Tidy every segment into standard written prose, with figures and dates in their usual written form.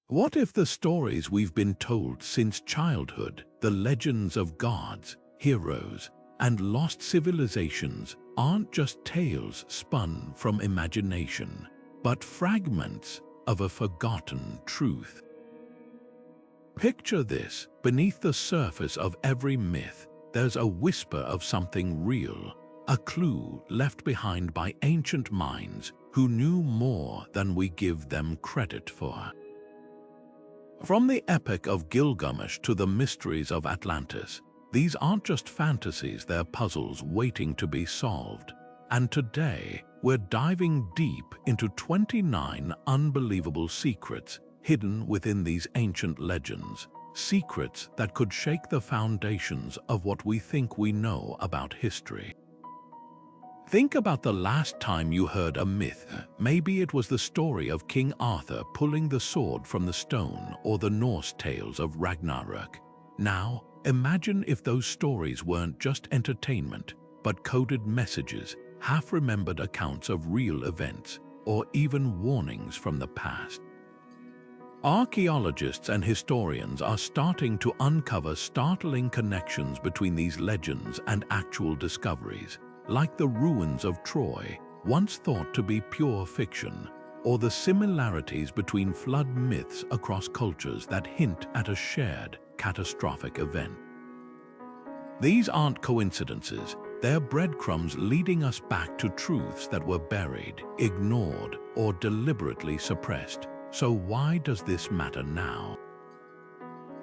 What if the stories we've been told since childhood, the legends of gods, heroes, and lost civilizations aren't just tales spun from imagination, but fragments of a forgotten truth? Picture this: beneath the surface of every myth, there's a whisper of something real, a clue left behind by ancient minds who knew more than we give them credit for. From the Epic of Gilgamesh to the mysteries of Atlantis, these aren't just fantasies, they're puzzles waiting to be solved. And today, we're diving deep into 29 unbelievable secrets hidden within these ancient legends, secrets that could shake the foundations of what we think we know about history. Think about the last time you heard a myth. Maybe it was the story of King Arthur pulling the sword from the stone, or the Norse tales of Ragnarok. Now, imagine if those stories weren't just entertainment, but coded messages, half-remembered accounts of real events, or even warnings from the past. Archaeologists and historians are starting to uncover startling connections between these legends and actual discoveries, like the ruins of Troy, once thought to be pure fiction, or the similarities between flood myths across cultures that hint at a shared, catastrophic event. These aren't coincidences, they're breadcrumbs leading us back to truths that were buried, ignored, or deliberately suppressed. So why does this matter now?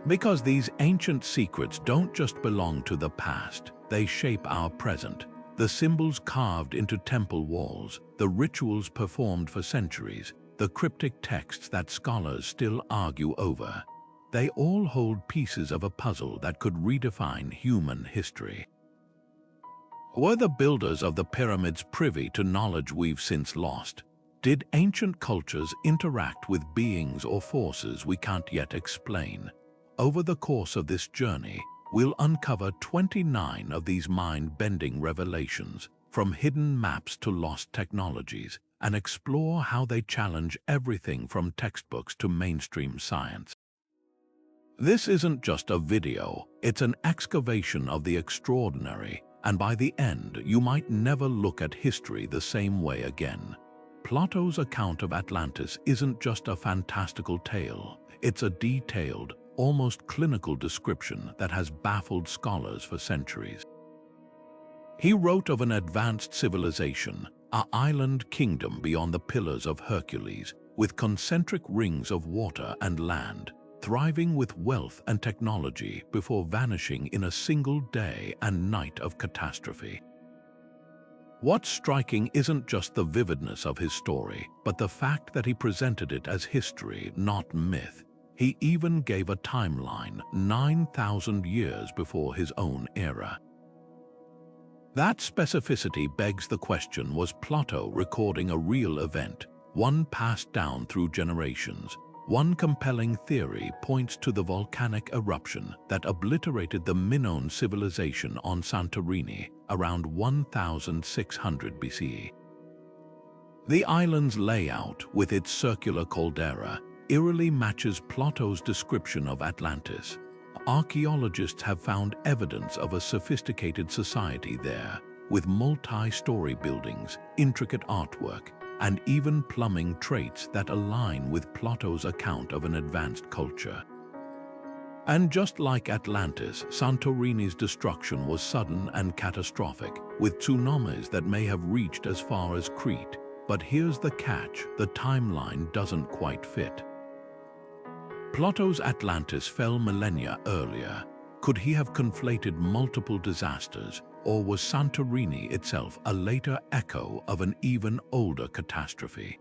Because these ancient secrets don't just belong to the past, they shape our present. The symbols carved into temple walls, the rituals performed for centuries, the cryptic texts that scholars still argue over. They all hold pieces of a puzzle that could redefine human history. Were the builders of the pyramids privy to knowledge we've since lost? Did ancient cultures interact with beings or forces we can't yet explain? Over the course of this journey, we'll uncover 29 of these mind-bending revelations, from hidden maps to lost technologies, and explore how they challenge everything from textbooks to mainstream science. This isn't just a video, it's an excavation of the extraordinary, and by the end, you might never look at history the same way again. Plato's account of Atlantis isn't just a fantastical tale, it's a detailed, almost clinical description that has baffled scholars for centuries. He wrote of an advanced civilization, an island kingdom beyond the Pillars of Hercules, with concentric rings of water and land, thriving with wealth and technology before vanishing in a single day and night of catastrophe. What's striking isn't just the vividness of his story, but the fact that he presented it as history, not myth. He even gave a timeline 9,000 years before his own era. That specificity begs the question: was Plato recording a real event, one passed down through generations? One compelling theory points to the volcanic eruption that obliterated the Minoan civilization on Santorini around 1600 BCE. The island's layout, with its circular caldera, eerily matches Plato's description of Atlantis. Archaeologists have found evidence of a sophisticated society there, with multi-story buildings, intricate artwork, and even plumbing traits that align with Plato's account of an advanced culture. And just like Atlantis, Santorini's destruction was sudden and catastrophic, with tsunamis that may have reached as far as Crete. But here's the catch: the timeline doesn't quite fit. Plato's Atlantis fell millennia earlier. Could he have conflated multiple disasters, or was Santorini itself a later echo of an even older catastrophe?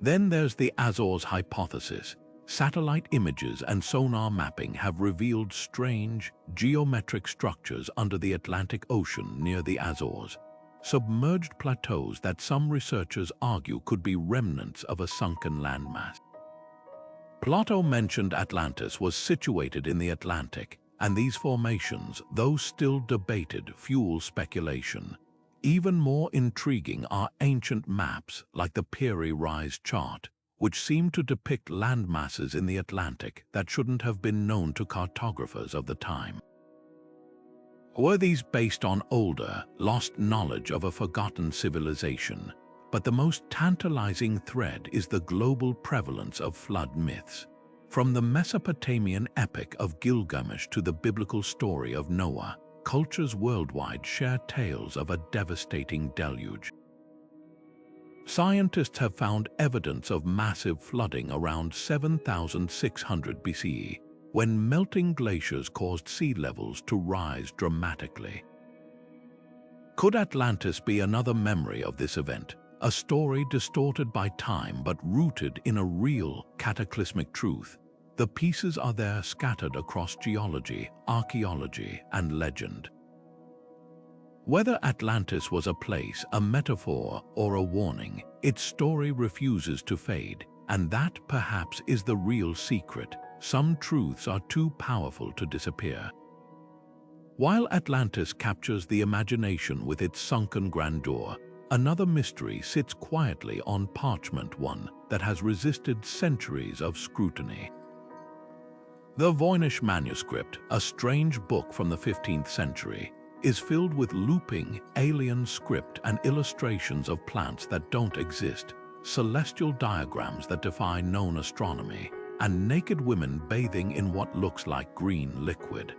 Then there's the Azores hypothesis. Satellite images and sonar mapping have revealed strange, geometric structures under the Atlantic Ocean near the Azores, submerged plateaus that some researchers argue could be remnants of a sunken landmass. Plato mentioned Atlantis was situated in the Atlantic, and these formations, though still debated, fuel speculation. Even more intriguing are ancient maps like the Piri Reis chart, which seem to depict landmasses in the Atlantic that shouldn't have been known to cartographers of the time. Were these based on older, lost knowledge of a forgotten civilization? But the most tantalizing thread is the global prevalence of flood myths. From the Mesopotamian epic of Gilgamesh to the biblical story of Noah, cultures worldwide share tales of a devastating deluge. Scientists have found evidence of massive flooding around 7,600 BCE, when melting glaciers caused sea levels to rise dramatically. Could Atlantis be another memory of this event, a story distorted by time but rooted in a real, cataclysmic truth? The pieces are there scattered across geology, archaeology, and legend. Whether Atlantis was a place, a metaphor, or a warning, its story refuses to fade, and that perhaps is the real secret. Some truths are too powerful to disappear. While Atlantis captures the imagination with its sunken grandeur, another mystery sits quietly on parchment, one that has resisted centuries of scrutiny. The Voynich Manuscript, a strange book from the 15th century, is filled with looping, alien script and illustrations of plants that don't exist, celestial diagrams that defy known astronomy, and naked women bathing in what looks like green liquid.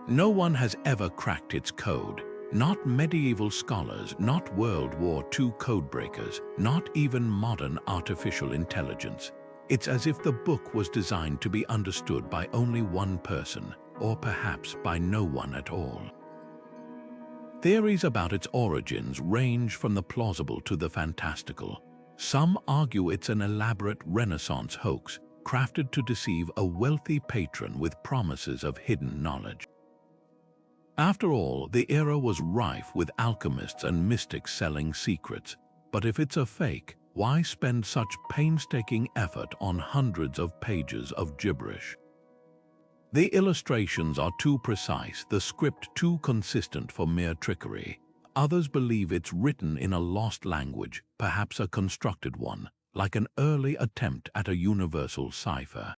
No one has ever cracked its code, not medieval scholars, not World War II codebreakers, not even modern artificial intelligence. It's as if the book was designed to be understood by only one person, or perhaps by no one at all. Theories about its origins range from the plausible to the fantastical. Some argue it's an elaborate Renaissance hoax, crafted to deceive a wealthy patron with promises of hidden knowledge. After all, the era was rife with alchemists and mystics selling secrets. But if it's a fake, why spend such painstaking effort on hundreds of pages of gibberish? The illustrations are too precise, the script too consistent for mere trickery. Others believe it's written in a lost language, perhaps a constructed one, like an early attempt at a universal cipher.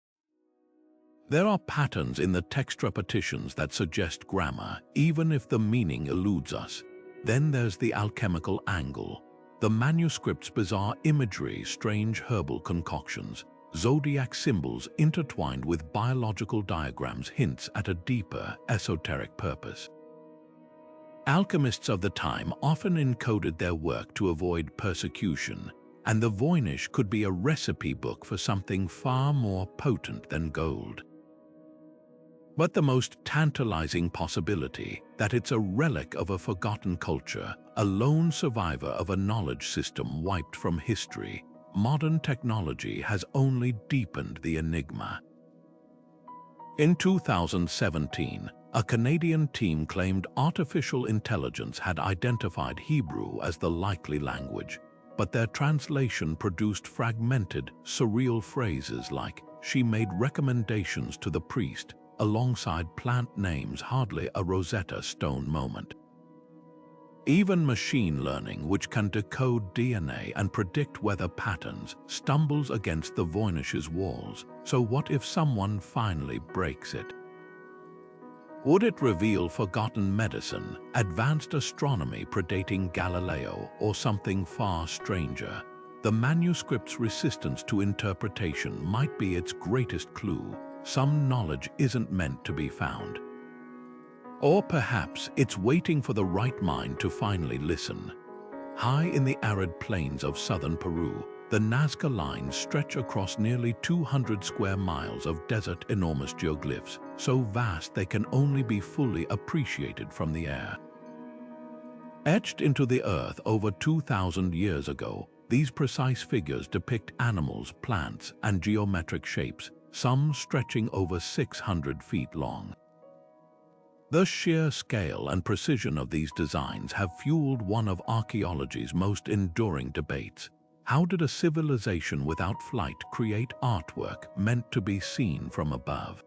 There are patterns in the text repetitions that suggest grammar, even if the meaning eludes us. Then there's the alchemical angle. The manuscript's bizarre imagery, strange herbal concoctions, zodiac symbols intertwined with biological diagrams hints at a deeper, esoteric purpose. Alchemists of the time often encoded their work to avoid persecution, and the Voynich could be a recipe book for something far more potent than gold. But the most tantalizing possibility, that it's a relic of a forgotten culture, a lone survivor of a knowledge system wiped from history, modern technology has only deepened the enigma. In 2017, a Canadian team claimed artificial intelligence had identified Hebrew as the likely language, but their translation produced fragmented, surreal phrases like, "She made recommendations to the priest," alongside plant names, hardly a Rosetta Stone moment. Even machine learning, which can decode DNA and predict weather patterns, stumbles against the Voynich's walls. So what if someone finally breaks it? Would it reveal forgotten medicine, advanced astronomy predating Galileo, or something far stranger? The manuscript's resistance to interpretation might be its greatest clue. Some knowledge isn't meant to be found. Or perhaps it's waiting for the right mind to finally listen. High in the arid plains of southern Peru, the Nazca Lines stretch across nearly 200 square miles of desert, enormous geoglyphs, so vast they can only be fully appreciated from the air. Etched into the earth over 2,000 years ago, these precise figures depict animals, plants, and geometric shapes, some stretching over 600 feet long. The sheer scale and precision of these designs have fueled one of archaeology's most enduring debates. How did a civilization without flight create artwork meant to be seen from above?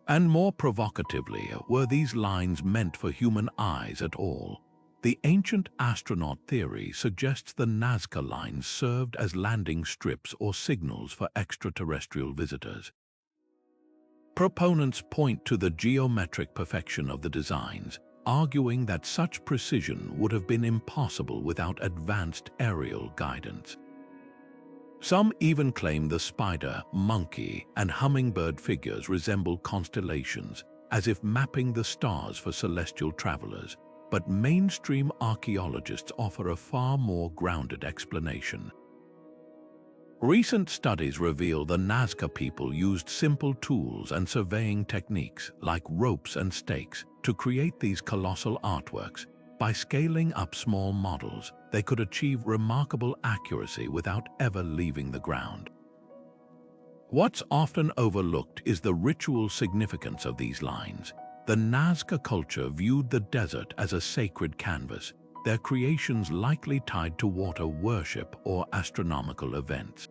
And more provocatively, were these lines meant for human eyes at all? The ancient astronaut theory suggests the Nazca Lines served as landing strips or signals for extraterrestrial visitors. Proponents point to the geometric perfection of the designs, arguing that such precision would have been impossible without advanced aerial guidance. Some even claim the spider, monkey, and hummingbird figures resemble constellations, as if mapping the stars for celestial travelers, but mainstream archaeologists offer a far more grounded explanation. Recent studies reveal the Nazca people used simple tools and surveying techniques like ropes and stakes to create these colossal artworks. By scaling up small models, they could achieve remarkable accuracy without ever leaving the ground. What's often overlooked is the ritual significance of these lines. The Nazca culture viewed the desert as a sacred canvas, their creations likely tied to water worship or astronomical events.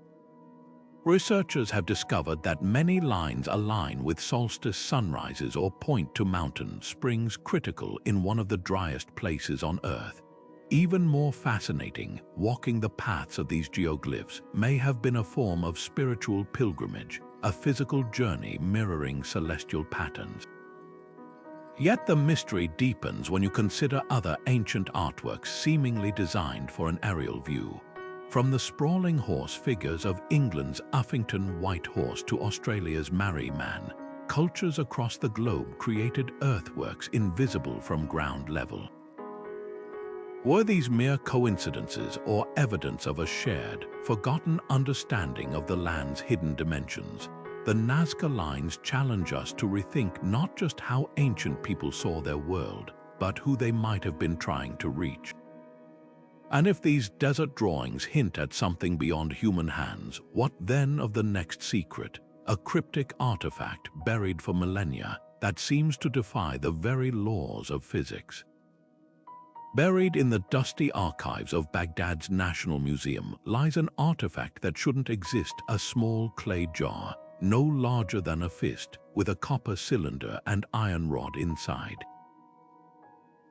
Researchers have discovered that many lines align with solstice sunrises or point to mountain springs critical in one of the driest places on Earth. Even more fascinating, walking the paths of these geoglyphs may have been a form of spiritual pilgrimage, a physical journey mirroring celestial patterns. Yet the mystery deepens when you consider other ancient artworks seemingly designed for an aerial view. From the sprawling horse figures of England's Uffington White Horse to Australia's Marri Man, cultures across the globe created earthworks invisible from ground level. Were these mere coincidences or evidence of a shared, forgotten understanding of the land's hidden dimensions? The Nazca Lines challenge us to rethink not just how ancient people saw their world, but who they might have been trying to reach. And if these desert drawings hint at something beyond human hands, what then of the next secret, a cryptic artifact buried for millennia that seems to defy the very laws of physics? Buried in the dusty archives of Baghdad's National Museum lies an artifact that shouldn't exist, a small clay jar, no larger than a fist, with a copper cylinder and iron rod inside.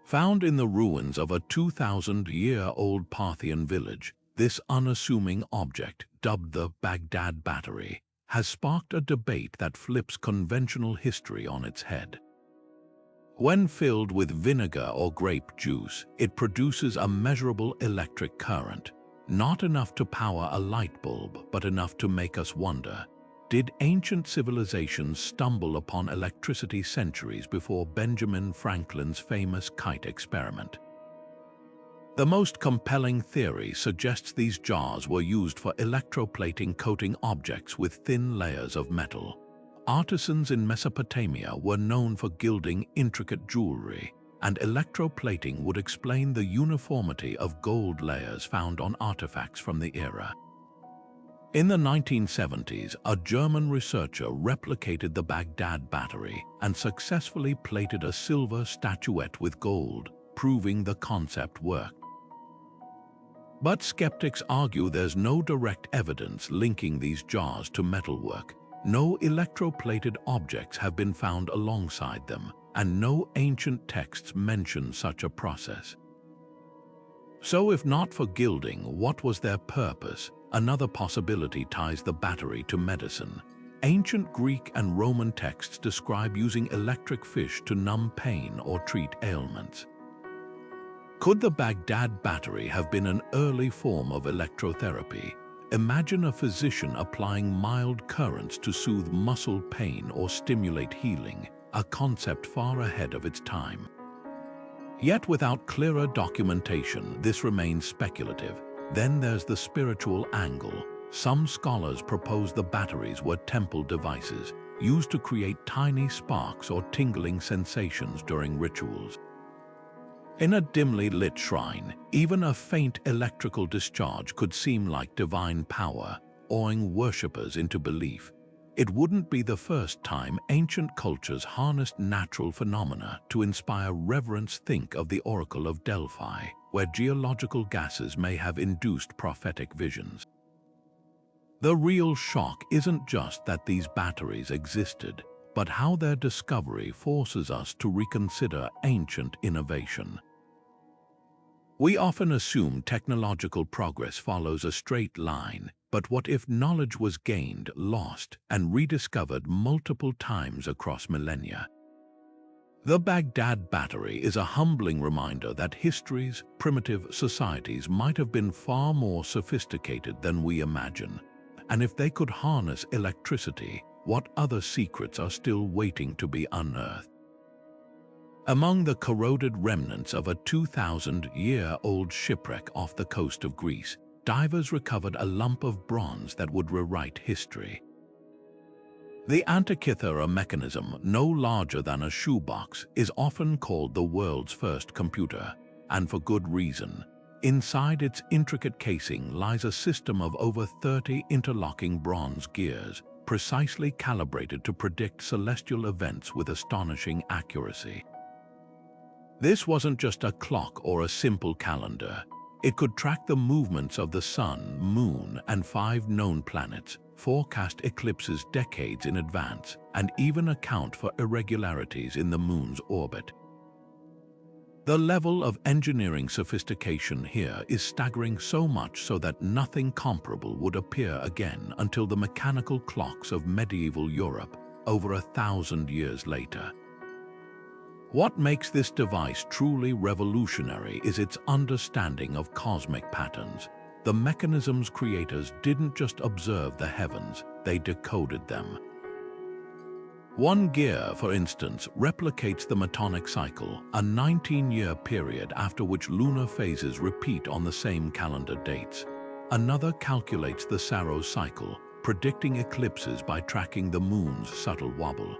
Found in the ruins of a 2,000-year-old Parthian village, this unassuming object, dubbed the Baghdad Battery, has sparked a debate that flips conventional history on its head. When filled with vinegar or grape juice, it produces a measurable electric current, not enough to power a light bulb, but enough to make us wonder, did ancient civilizations stumble upon electricity centuries before Benjamin Franklin's famous kite experiment? The most compelling theory suggests these jars were used for electroplating, coating objects with thin layers of metal. Artisans in Mesopotamia were known for gilding intricate jewelry, and electroplating would explain the uniformity of gold layers found on artifacts from the era. In the 1970s, a German researcher replicated the Baghdad Battery and successfully plated a silver statuette with gold, proving the concept worked. But skeptics argue there's no direct evidence linking these jars to metalwork. No electroplated objects have been found alongside them, and no ancient texts mention such a process. So if not for gilding, what was their purpose? Another possibility ties the battery to medicine. Ancient Greek and Roman texts describe using electric fish to numb pain or treat ailments. Could the Baghdad Battery have been an early form of electrotherapy? Imagine a physician applying mild currents to soothe muscle pain or stimulate healing, a concept far ahead of its time. Yet without clearer documentation, this remains speculative. Then there's the spiritual angle. Some scholars propose the batteries were temple devices, used to create tiny sparks or tingling sensations during rituals. In a dimly lit shrine, even a faint electrical discharge could seem like divine power, awing worshippers into belief. It wouldn't be the first time ancient cultures harnessed natural phenomena to inspire reverence. Think of the Oracle of Delphi, where geological gases may have induced prophetic visions. The real shock isn't just that these batteries existed, but how their discovery forces us to reconsider ancient innovation. We often assume technological progress follows a straight line, but what if knowledge was gained, lost, and rediscovered multiple times across millennia? The Baghdad Battery is a humbling reminder that history's primitive societies might have been far more sophisticated than we imagine. And if they could harness electricity, what other secrets are still waiting to be unearthed? Among the corroded remnants of a 2,000-year-old shipwreck off the coast of Greece, divers recovered a lump of bronze that would rewrite history. The Antikythera Mechanism, no larger than a shoebox, is often called the world's first computer, and for good reason. Inside its intricate casing lies a system of over 30 interlocking bronze gears, precisely calibrated to predict celestial events with astonishing accuracy. This wasn't just a clock or a simple calendar. It could track the movements of the sun, moon, and 5 known planets, forecast eclipses decades in advance, and even account for irregularities in the moon's orbit. The level of engineering sophistication here is staggering, so much so that nothing comparable would appear again until the mechanical clocks of medieval Europe over 1,000 years later. What makes this device truly revolutionary is its understanding of cosmic patterns. The mechanism's creators didn't just observe the heavens, they decoded them. One gear, for instance, replicates the Metonic cycle, a 19-year period after which lunar phases repeat on the same calendar dates. Another calculates the Saros cycle, predicting eclipses by tracking the moon's subtle wobble.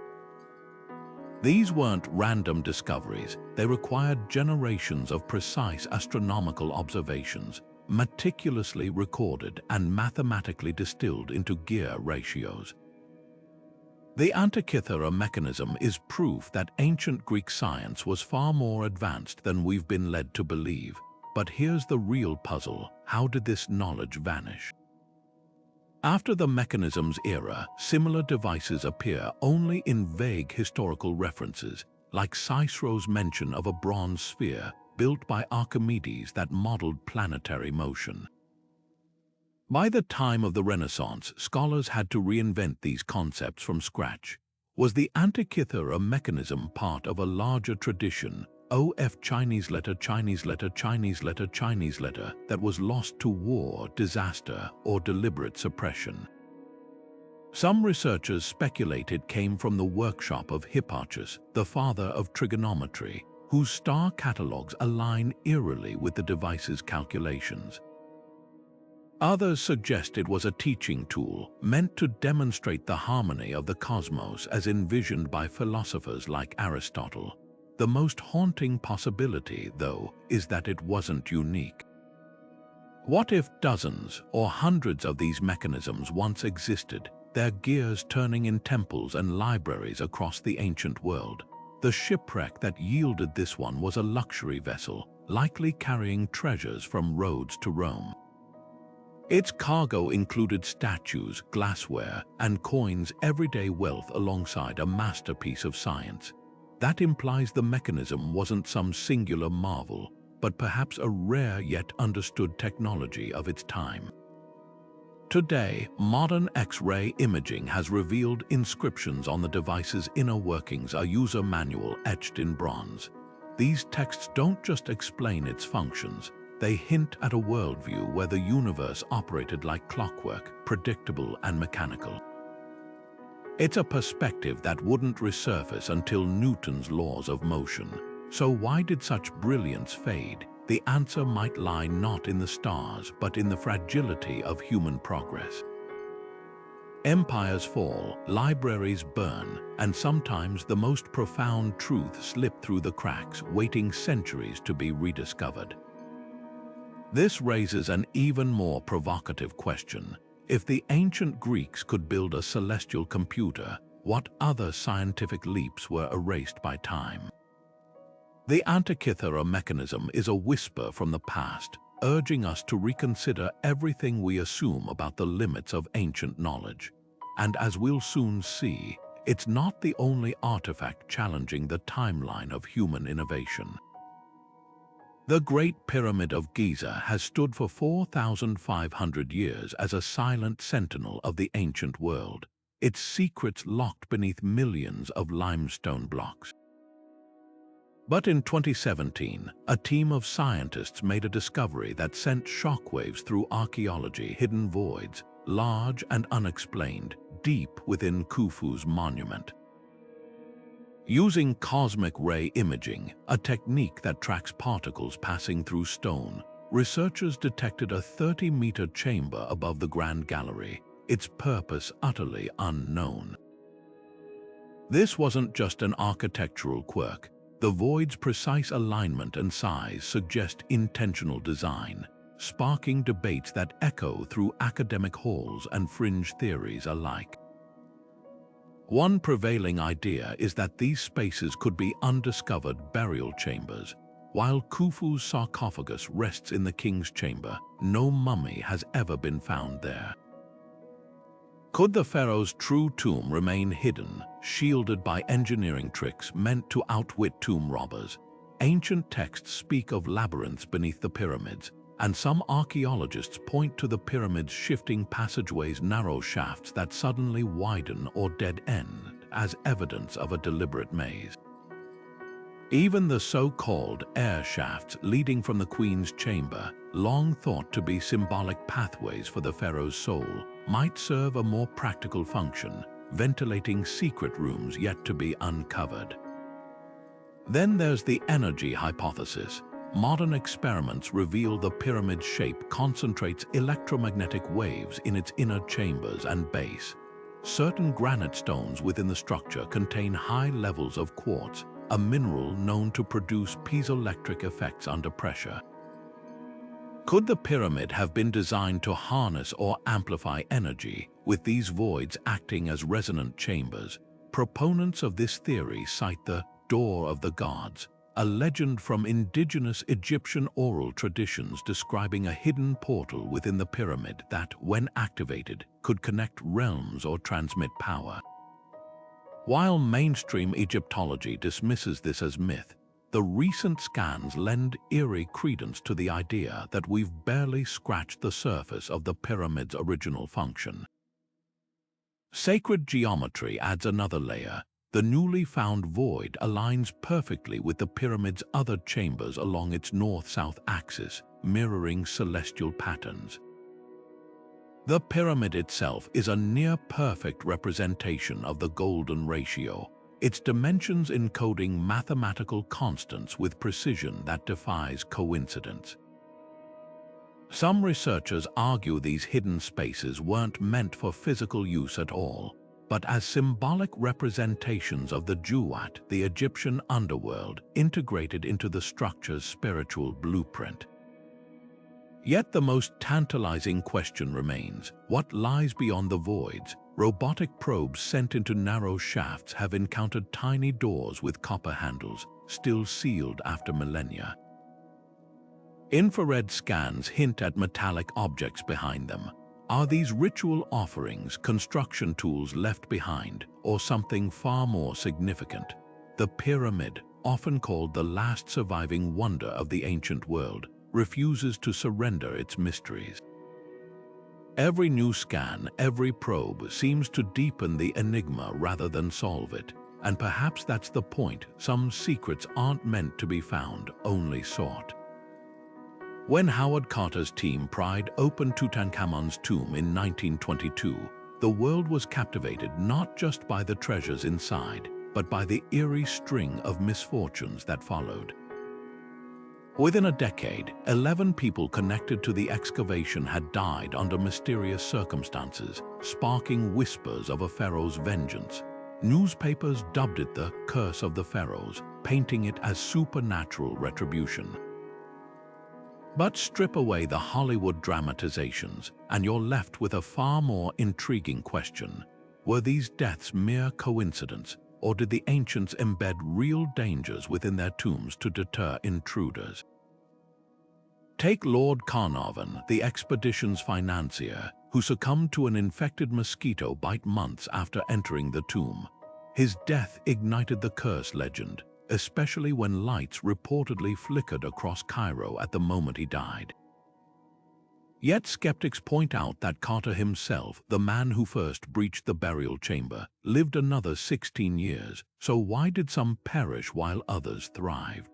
These weren't random discoveries, they required generations of precise astronomical observations, meticulously recorded and mathematically distilled into gear ratios. The Antikythera Mechanism is proof that ancient Greek science was far more advanced than we've been led to believe. But here's the real puzzle: how did this knowledge vanish? After the mechanism's era, similar devices appear only in vague historical references, like Cicero's mention of a bronze sphere built by Archimedes that modeled planetary motion. By the time of the Renaissance, scholars had to reinvent these concepts from scratch. Was the Antikythera Mechanism part of a larger tradition, Chinese letter that was lost to war, disaster, or deliberate suppression? Some researchers speculate it came from the workshop of Hipparchus, the father of trigonometry, whose star catalogues align eerily with the device's calculations. Others suggest it was a teaching tool meant to demonstrate the harmony of the cosmos as envisioned by philosophers like Aristotle. The most haunting possibility, though, is that it wasn't unique. What if dozens or hundreds of these mechanisms once existed, their gears turning in temples and libraries across the ancient world? The shipwreck that yielded this one was a luxury vessel, likely carrying treasures from Rhodes to Rome. Its cargo included statues, glassware, and coins, everyday wealth alongside a masterpiece of science. That implies the mechanism wasn't some singular marvel, but perhaps a rare yet understood technology of its time. Today, modern X-ray imaging has revealed inscriptions on the device's inner workings, a user manual etched in bronze. These texts don't just explain its functions, they hint at a worldview where the universe operated like clockwork, predictable and mechanical. It's a perspective that wouldn't resurface until Newton's laws of motion. So why did such brilliance fade? The answer might lie not in the stars, but in the fragility of human progress. Empires fall, libraries burn, and sometimes the most profound truths slip through the cracks, waiting centuries to be rediscovered. This raises an even more provocative question. If the ancient Greeks could build a celestial computer, what other scientific leaps were erased by time? The Antikythera Mechanism is a whisper from the past, urging us to reconsider everything we assume about the limits of ancient knowledge. And as we'll soon see, it's not the only artifact challenging the timeline of human innovation. The Great Pyramid of Giza has stood for 4,500 years as a silent sentinel of the ancient world, its secrets locked beneath millions of limestone blocks. But in 2017, a team of scientists made a discovery that sent shockwaves through archaeology: hidden voids, large and unexplained, deep within Khufu's monument. Using cosmic ray imaging, a technique that tracks particles passing through stone, researchers detected a 30-meter chamber above the Grand Gallery, its purpose utterly unknown. This wasn't just an architectural quirk. The void's precise alignment and size suggest intentional design, sparking debates that echo through academic halls and fringe theories alike. One prevailing idea is that these spaces could be undiscovered burial chambers. While Khufu's sarcophagus rests in the king's chamber, no mummy has ever been found there. Could the pharaoh's true tomb remain hidden, shielded by engineering tricks meant to outwit tomb robbers? Ancient texts speak of labyrinths beneath the pyramids, and some archaeologists point to the pyramid's shifting passageways, narrow shafts that suddenly widen or dead end, as evidence of a deliberate maze. Even the so-called air shafts leading from the queen's chamber, long thought to be symbolic pathways for the pharaoh's soul, might serve a more practical function, ventilating secret rooms yet to be uncovered. Then there's the energy hypothesis. Modern experiments reveal the pyramid's shape concentrates electromagnetic waves in its inner chambers and base. Certain granite stones within the structure contain high levels of quartz, a mineral known to produce piezoelectric effects under pressure. Could the pyramid have been designed to harness or amplify energy, with these voids acting as resonant chambers? Proponents of this theory cite the Door of the Gods, a legend from indigenous Egyptian oral traditions describing a hidden portal within the pyramid that, when activated, could connect realms or transmit power. While mainstream Egyptology dismisses this as myth, the recent scans lend eerie credence to the idea that we've barely scratched the surface of the pyramid's original function. Sacred geometry adds another layer. The newly found void aligns perfectly with the pyramid's other chambers along its north-south axis, mirroring celestial patterns. The pyramid itself is a near-perfect representation of the golden ratio, its dimensions encoding mathematical constants with precision that defies coincidence. Some researchers argue these hidden spaces weren't meant for physical use at all, but as symbolic representations of the Duat, the Egyptian underworld, integrated into the structure's spiritual blueprint. Yet the most tantalizing question remains: what lies beyond the voids? Robotic probes sent into narrow shafts have encountered tiny doors with copper handles, still sealed after millennia. Infrared scans hint at metallic objects behind them. Are these ritual offerings, construction tools left behind, or something far more significant? The pyramid, often called the last surviving wonder of the ancient world, refuses to surrender its mysteries. Every new scan, every probe seems to deepen the enigma rather than solve it. And perhaps that's the point. Some secrets aren't meant to be found, only sought. When Howard Carter's team pried open Tutankhamun's tomb in 1922, the world was captivated not just by the treasures inside, but by the eerie string of misfortunes that followed. Within a decade, 11 people connected to the excavation had died under mysterious circumstances, sparking whispers of a pharaoh's vengeance. Newspapers dubbed it the Curse of the Pharaohs, painting it as supernatural retribution. But strip away the Hollywood dramatizations, and you're left with a far more intriguing question. Were these deaths mere coincidence, or did the ancients embed real dangers within their tombs to deter intruders? Take Lord Carnarvon, the expedition's financier, who succumbed to an infected mosquito bite months after entering the tomb. His death ignited the curse legend, especially when lights reportedly flickered across Cairo at the moment he died. Yet skeptics point out that Carter himself, the man who first breached the burial chamber, lived another 16 years, so why did some perish while others thrived?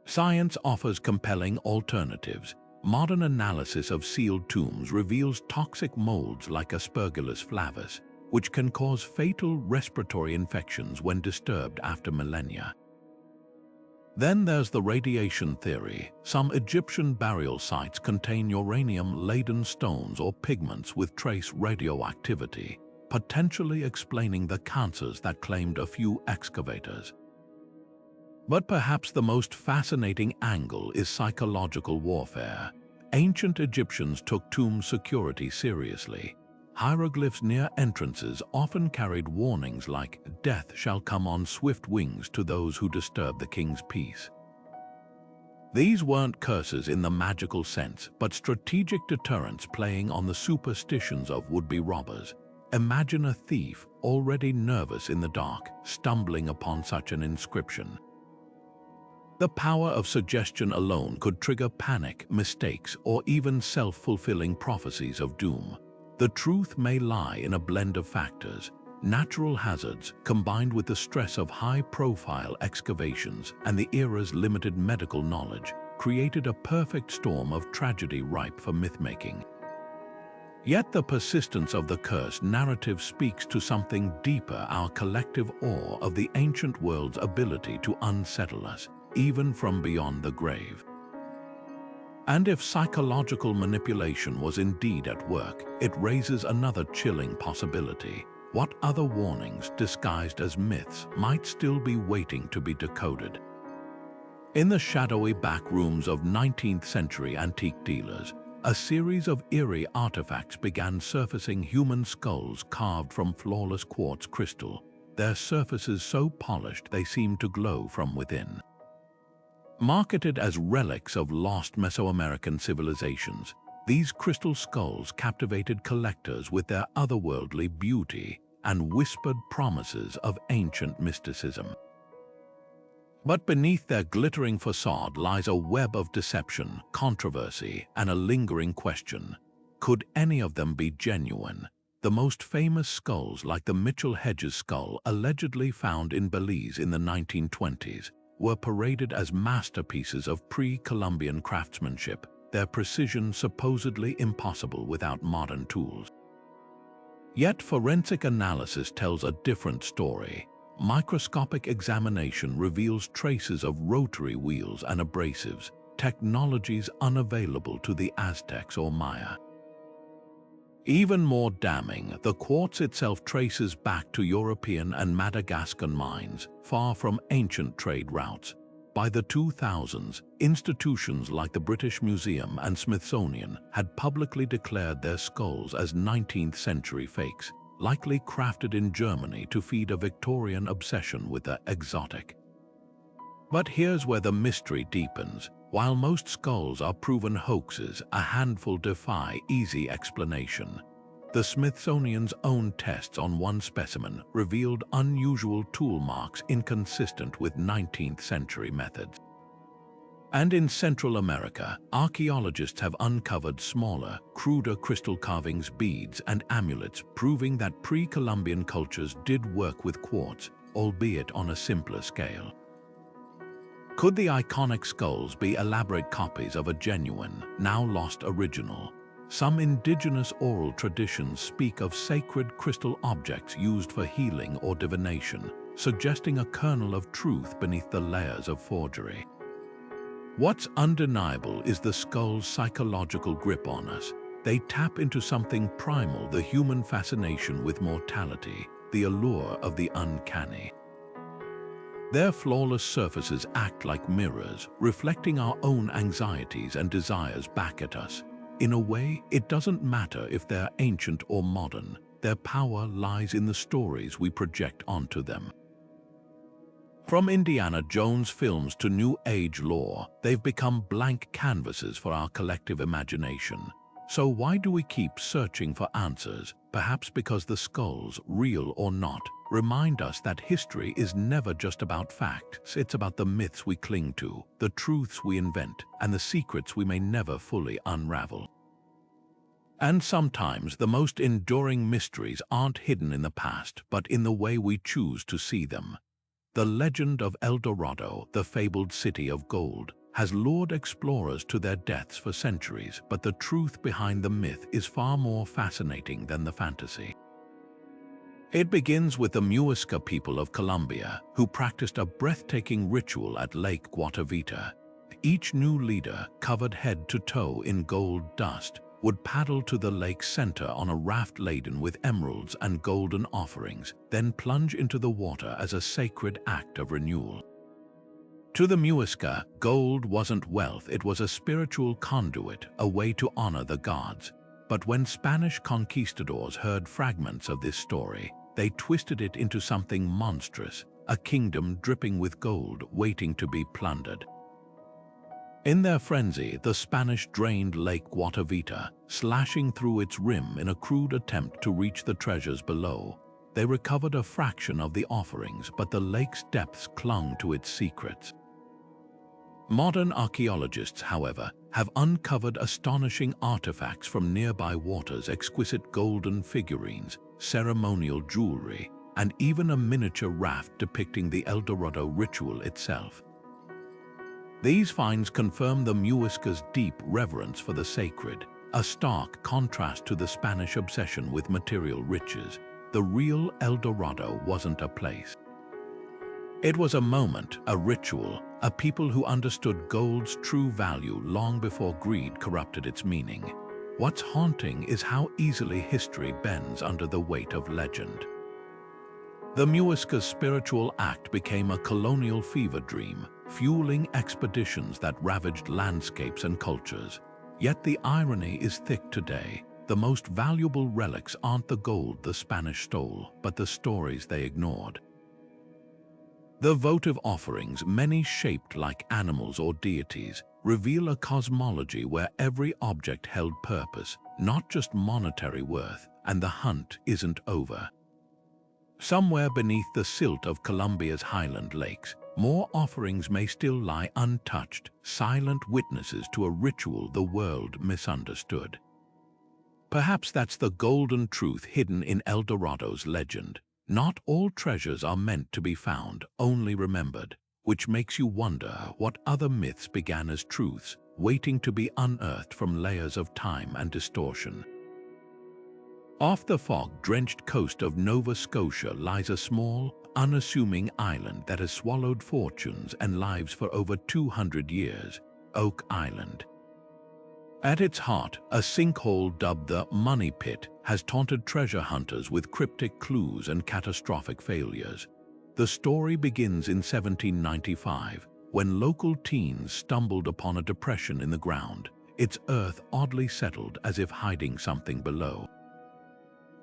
Science offers compelling alternatives. Modern analysis of sealed tombs reveals toxic molds like Aspergillus flavus, which can cause fatal respiratory infections when disturbed after millennia. Then there's the radiation theory. Some Egyptian burial sites contain uranium-laden stones or pigments with trace radioactivity, potentially explaining the cancers that claimed a few excavators. But perhaps the most fascinating angle is psychological warfare. Ancient Egyptians took tomb security seriously. Hieroglyphs near entrances often carried warnings like, "Death shall come on swift wings to those who disturb the king's peace." These weren't curses in the magical sense, but strategic deterrents playing on the superstitions of would-be robbers. Imagine a thief, already nervous in the dark, stumbling upon such an inscription. The power of suggestion alone could trigger panic, mistakes, or even self-fulfilling prophecies of doom. The truth may lie in a blend of factors. Natural hazards, combined with the stress of high-profile excavations and the era's limited medical knowledge, created a perfect storm of tragedy ripe for myth-making. Yet the persistence of the curse narrative speaks to something deeper: our collective awe of the ancient world's ability to unsettle us, even from beyond the grave. And if psychological manipulation was indeed at work, it raises another chilling possibility. What other warnings, disguised as myths, might still be waiting to be decoded? In the shadowy back rooms of 19th-century antique dealers, a series of eerie artifacts began surfacing: human skulls carved from flawless quartz crystal, their surfaces so polished they seemed to glow from within. Marketed as relics of lost Mesoamerican civilizations, these crystal skulls captivated collectors with their otherworldly beauty and whispered promises of ancient mysticism. But beneath their glittering facade lies a web of deception, controversy, and a lingering question. Could any of them be genuine? The most famous skulls, like the Mitchell-Hedges skull allegedly found in Belize in the 1920s, were paraded as masterpieces of pre-Columbian craftsmanship, their precision supposedly impossible without modern tools. Yet forensic analysis tells a different story. Microscopic examination reveals traces of rotary wheels and abrasives, technologies unavailable to the Aztecs or Maya. Even more damning, the quartz itself traces back to European and Madagascan mines, far from ancient trade routes. By the 2000s, institutions like the British Museum and Smithsonian had publicly declared their skulls as 19th-century fakes, likely crafted in Germany to feed a Victorian obsession with the exotic. But here's where the mystery deepens. While most skulls are proven hoaxes, a handful defy easy explanation. The Smithsonian's own tests on one specimen revealed unusual tool marks inconsistent with 19th-century methods. And in Central America, archaeologists have uncovered smaller, cruder crystal carvings, beads, and amulets, proving that pre-Columbian cultures did work with quartz, albeit on a simpler scale. Could the iconic skulls be elaborate copies of a genuine, now lost original? Some indigenous oral traditions speak of sacred crystal objects used for healing or divination, suggesting a kernel of truth beneath the layers of forgery. What's undeniable is the skull's psychological grip on us. They tap into something primal: the human fascination with mortality, the allure of the uncanny. Their flawless surfaces act like mirrors, reflecting our own anxieties and desires back at us. In a way, it doesn't matter if they're ancient or modern. Their power lies in the stories we project onto them. From Indiana Jones films to New Age lore, they've become blank canvases for our collective imagination. So why do we keep searching for answers? perhaps because the skulls, real or not, remind us that history is never just about facts. It's about the myths we cling to, the truths we invent, and the secrets we may never fully unravel. And sometimes the most enduring mysteries aren't hidden in the past, but in the way we choose to see them. The legend of El Dorado, the fabled city of gold, has lured explorers to their deaths for centuries, but the truth behind the myth is far more fascinating than the fantasy. It begins with the Muisca people of Colombia, who practiced a breathtaking ritual at Lake Guatavita. Each new leader, covered head to toe in gold dust, would paddle to the lake's center on a raft laden with emeralds and golden offerings, then plunge into the water as a sacred act of renewal. To the Muisca, gold wasn't wealth, it was a spiritual conduit, a way to honor the gods. But when Spanish conquistadors heard fragments of this story, they twisted it into something monstrous, a kingdom dripping with gold waiting to be plundered. In their frenzy, the Spanish drained Lake Guatavita, slashing through its rim in a crude attempt to reach the treasures below. They recovered a fraction of the offerings, but the lake's depths clung to its secrets. Modern archaeologists, however, have uncovered astonishing artifacts from nearby waters, exquisite golden figurines, ceremonial jewelry, and even a miniature raft depicting the El Dorado ritual itself. These finds confirm the Muisca's deep reverence for the sacred, a stark contrast to the Spanish obsession with material riches. The real El Dorado wasn't a place. It was a moment, a ritual, a people who understood gold's true value long before greed corrupted its meaning. What's haunting is how easily history bends under the weight of legend. The Muisca's spiritual act became a colonial fever dream, fueling expeditions that ravaged landscapes and cultures. Yet the irony is thick today. The most valuable relics aren't the gold the Spanish stole, but the stories they ignored. The votive offerings, many shaped like animals or deities, reveal a cosmology where every object held purpose, not just monetary worth, and the hunt isn't over. Somewhere beneath the silt of Colombia's highland lakes, more offerings may still lie untouched, silent witnesses to a ritual the world misunderstood. Perhaps that's the golden truth hidden in El Dorado's legend. Not all treasures are meant to be found, only remembered, which makes you wonder what other myths began as truths, waiting to be unearthed from layers of time and distortion. Off the fog-drenched coast of Nova Scotia lies a small, unassuming island that has swallowed fortunes and lives for over 200 years, Oak Island. At its heart, a sinkhole dubbed the Money Pit has taunted treasure hunters with cryptic clues and catastrophic failures. The story begins in 1795, when local teens stumbled upon a depression in the ground, its earth oddly settled as if hiding something below.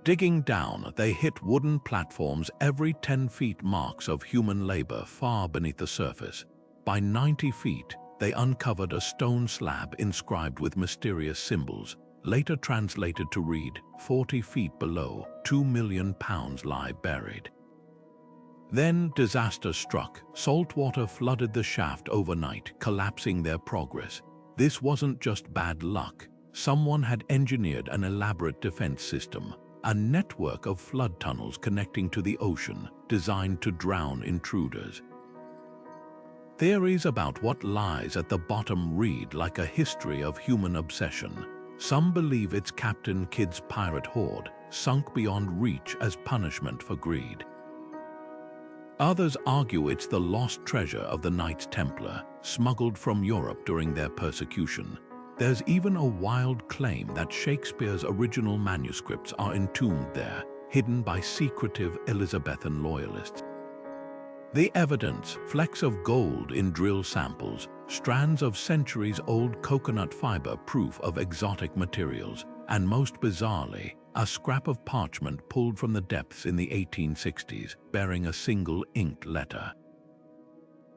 Digging down, they hit wooden platforms every 10 feet, marks of human labor far beneath the surface. By 90 feet, they uncovered a stone slab inscribed with mysterious symbols, later translated to read, 40 feet below, 2 million pounds lie buried. Then disaster struck. Saltwater flooded the shaft overnight, collapsing their progress. This wasn't just bad luck. Someone had engineered an elaborate defense system, a network of flood tunnels connecting to the ocean, designed to drown intruders. Theories about what lies at the bottom read like a history of human obsession. Some believe it's Captain Kidd's pirate horde, sunk beyond reach as punishment for greed. Others argue it's the lost treasure of the Knights Templar, smuggled from Europe during their persecution. There's even a wild claim that Shakespeare's original manuscripts are entombed there, hidden by secretive Elizabethan loyalists. The evidence, flecks of gold in drill samples, strands of centuries-old coconut fiber, proof of exotic materials, and most bizarrely, a scrap of parchment pulled from the depths in the 1860s, bearing a single inked letter.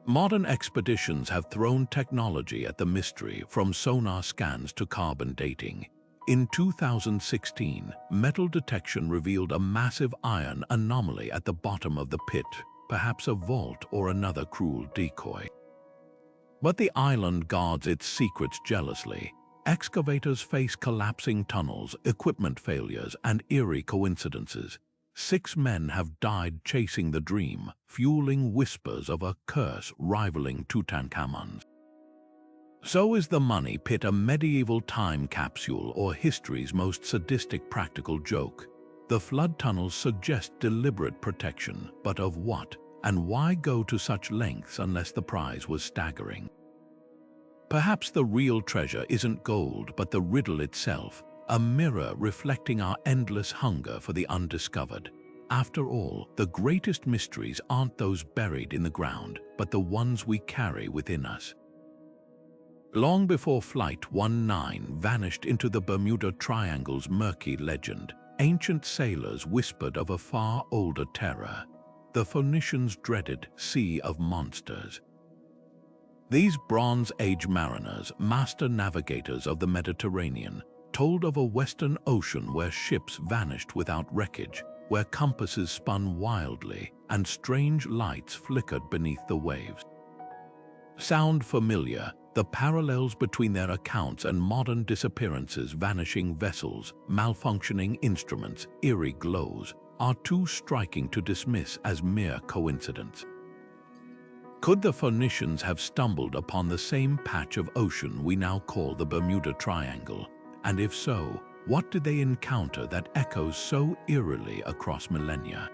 Modern expeditions have thrown technology at the mystery, from sonar scans to carbon dating. In 2016, metal detection revealed a massive iron anomaly at the bottom of the pit, perhaps a vault or another cruel decoy. But the island guards its secrets jealously. Excavators face collapsing tunnels, equipment failures, and eerie coincidences. 6 men have died chasing the dream, fueling whispers of a curse rivaling Tutankhamun's. So is the money pit a medieval time capsule or history's most sadistic practical joke? The flood tunnels suggest deliberate protection, but of what? And why go to such lengths unless the prize was staggering? Perhaps the real treasure isn't gold, but the riddle itself, a mirror reflecting our endless hunger for the undiscovered. After all, the greatest mysteries aren't those buried in the ground, but the ones we carry within us. Long before Flight 19 vanished into the Bermuda Triangle's murky legend, ancient sailors whispered of a far older terror, the Phoenicians' dreaded Sea of Monsters. These Bronze Age mariners, master navigators of the Mediterranean, told of a western ocean where ships vanished without wreckage, where compasses spun wildly and strange lights flickered beneath the waves. Sound familiar? The parallels between their accounts and modern disappearances, vanishing vessels, malfunctioning instruments, eerie glows, are too striking to dismiss as mere coincidence. Could the Phoenicians have stumbled upon the same patch of ocean we now call the Bermuda Triangle? And if so, what did they encounter that echoes so eerily across millennia?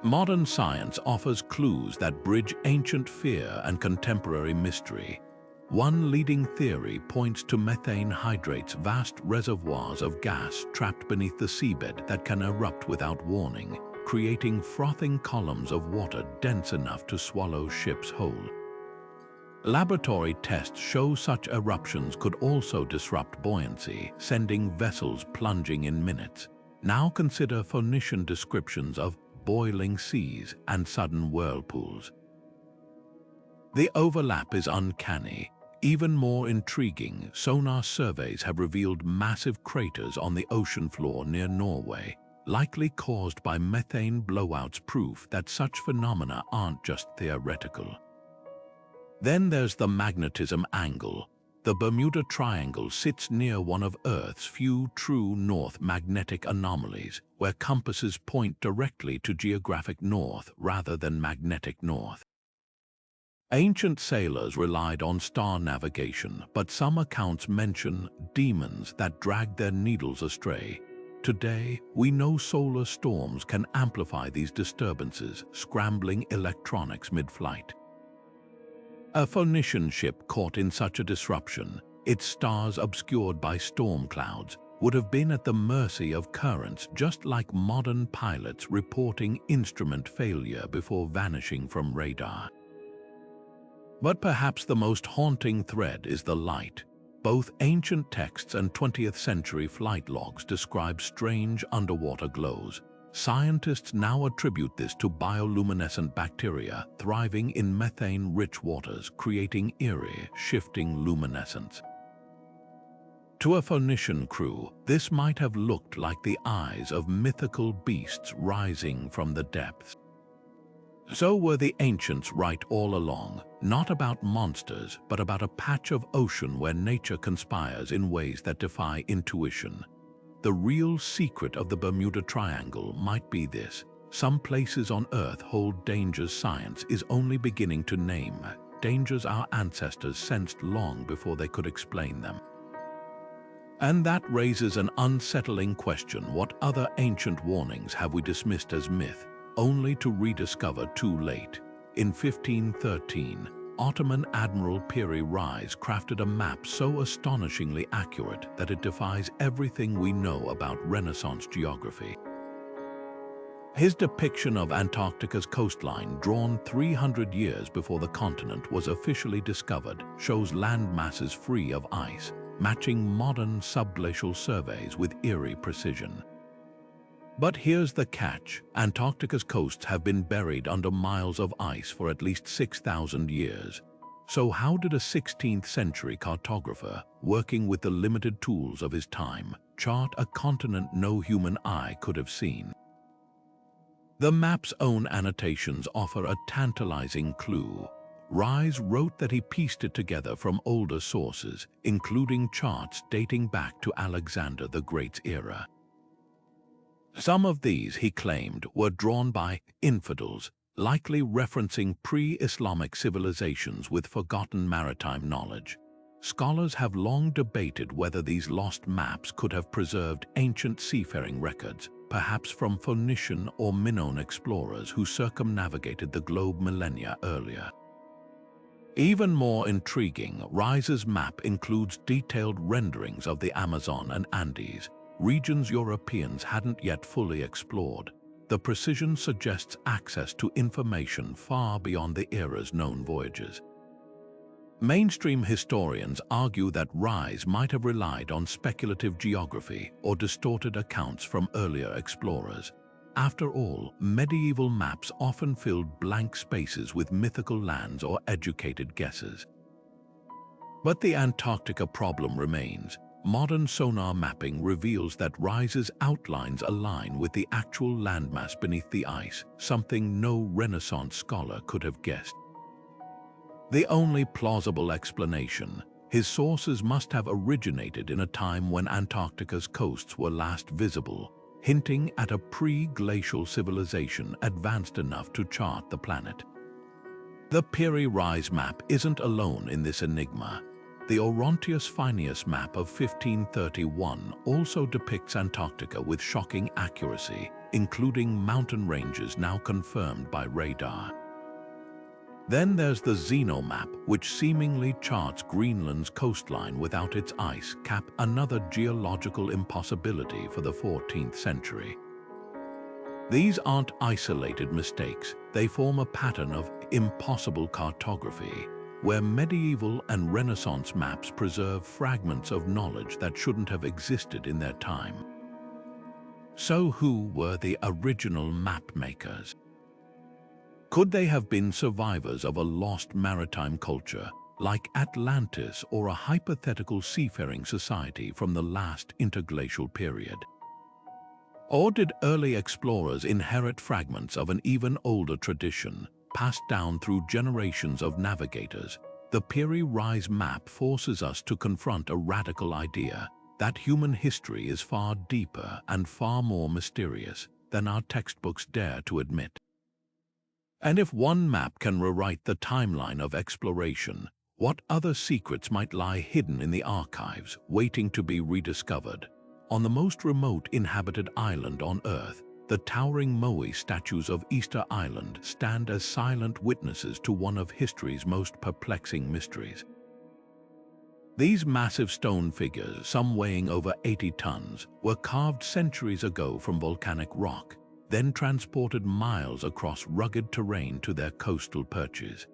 Modern science offers clues that bridge ancient fear and contemporary mystery. One leading theory points to methane hydrates, vast reservoirs of gas trapped beneath the seabed that can erupt without warning, creating frothing columns of water dense enough to swallow ships whole. Laboratory tests show such eruptions could also disrupt buoyancy, sending vessels plunging in minutes. Now consider Phoenician descriptions of boiling seas and sudden whirlpools. The overlap is uncanny. Even more intriguing, sonar surveys have revealed massive craters on the ocean floor near Norway, likely caused by methane blowouts, proof that such phenomena aren't just theoretical. Then there's the magnetism angle. The Bermuda Triangle sits near one of Earth's few true north magnetic anomalies, where compasses point directly to geographic north rather than magnetic north. Ancient sailors relied on star navigation, but some accounts mention demons that dragged their needles astray. Today, we know solar storms can amplify these disturbances, scrambling electronics mid-flight. A Phoenician ship caught in such a disruption, its stars obscured by storm clouds, would have been at the mercy of currents, just like modern pilots reporting instrument failure before vanishing from radar. But perhaps the most haunting thread is the light. Both ancient texts and 20th century flight logs describe strange underwater glows. Scientists now attribute this to bioluminescent bacteria thriving in methane-rich waters, creating eerie, shifting luminescence. To a Phoenician crew, this might have looked like the eyes of mythical beasts rising from the depths. So were the ancients right all along, not about monsters, but about a patch of ocean where nature conspires in ways that defy intuition. The real secret of the Bermuda Triangle might be this: some places on Earth hold dangers science is only beginning to name, dangers our ancestors sensed long before they could explain them. And that raises an unsettling question: what other ancient warnings have we dismissed as myth, only to rediscover too late? In 1513, Ottoman Admiral Piri Reis crafted a map so astonishingly accurate that it defies everything we know about Renaissance geography. His depiction of Antarctica's coastline, drawn 300 years before the continent was officially discovered, shows land masses free of ice, matching modern subglacial surveys with eerie precision. But here's the catch: Antarctica's coasts have been buried under miles of ice for at least 6,000 years. So how did a 16th century cartographer, working with the limited tools of his time, chart a continent no human eye could have seen? The map's own annotations offer a tantalizing clue. Reis wrote that he pieced it together from older sources, including charts dating back to Alexander the Great's era. Some of these, he claimed, were drawn by infidels, likely referencing pre-Islamic civilizations with forgotten maritime knowledge. Scholars have long debated whether these lost maps could have preserved ancient seafaring records, perhaps from Phoenician or Minoan explorers who circumnavigated the globe millennia earlier. Even more intriguing, Reis's map includes detailed renderings of the Amazon and Andes, regions Europeans hadn't yet fully explored. The precision suggests access to information far beyond the era's known voyages. Mainstream historians argue that Reis might have relied on speculative geography or distorted accounts from earlier explorers. After all, medieval maps often filled blank spaces with mythical lands or educated guesses. But the Antarctica problem remains. Modern sonar mapping reveals that Reis's outlines align with the actual landmass beneath the ice, something no Renaissance scholar could have guessed. The only plausible explanation: his sources must have originated in a time when Antarctica's coasts were last visible, hinting at a pre-glacial civilization advanced enough to chart the planet. The Piri Reis map isn't alone in this enigma. The Orontius Phineus map of 1531 also depicts Antarctica with shocking accuracy, including mountain ranges now confirmed by radar. Then there's the Zeno map, which seemingly charts Greenland's coastline without its ice cap, another geological impossibility for the 14th century. These aren't isolated mistakes, they form a pattern of impossible cartography, where medieval and Renaissance maps preserve fragments of knowledge that shouldn't have existed in their time. So who were the original map makers? Could they have been survivors of a lost maritime culture, like Atlantis, or a hypothetical seafaring society from the last interglacial period? Or did early explorers inherit fragments of an even older tradition, passed down through generations of navigators? The Piri Reis map forces us to confront a radical idea, that human history is far deeper and far more mysterious than our textbooks dare to admit. And if one map can rewrite the timeline of exploration, what other secrets might lie hidden in the archives, waiting to be rediscovered? On the most remote inhabited island on Earth, the towering Moai statues of Easter Island stand as silent witnesses to one of history's most perplexing mysteries. These massive stone figures, some weighing over 80 tons, were carved centuries ago from volcanic rock, then transported miles across rugged terrain to their coastal perches.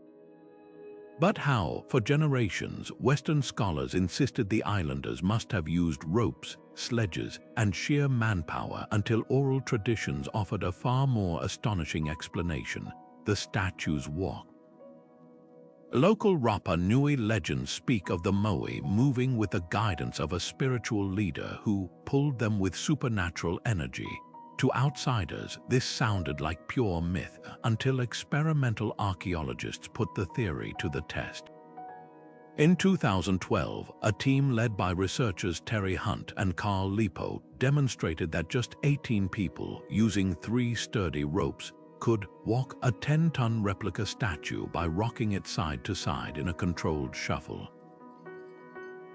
But how? For generations, Western scholars insisted the islanders must have used ropes, sledges, and sheer manpower until oral traditions offered a far more astonishing explanation: the statues walked. Local Rapa Nui legends speak of the Moai moving with the guidance of a spiritual leader who pulled them with supernatural energy. To outsiders, this sounded like pure myth until experimental archaeologists put the theory to the test. In 2012, a team led by researchers Terry Hunt and Carl Lipo demonstrated that just 18 people, using 3 sturdy ropes, could walk a 10-ton replica statue by rocking it side to side in a controlled shuffle.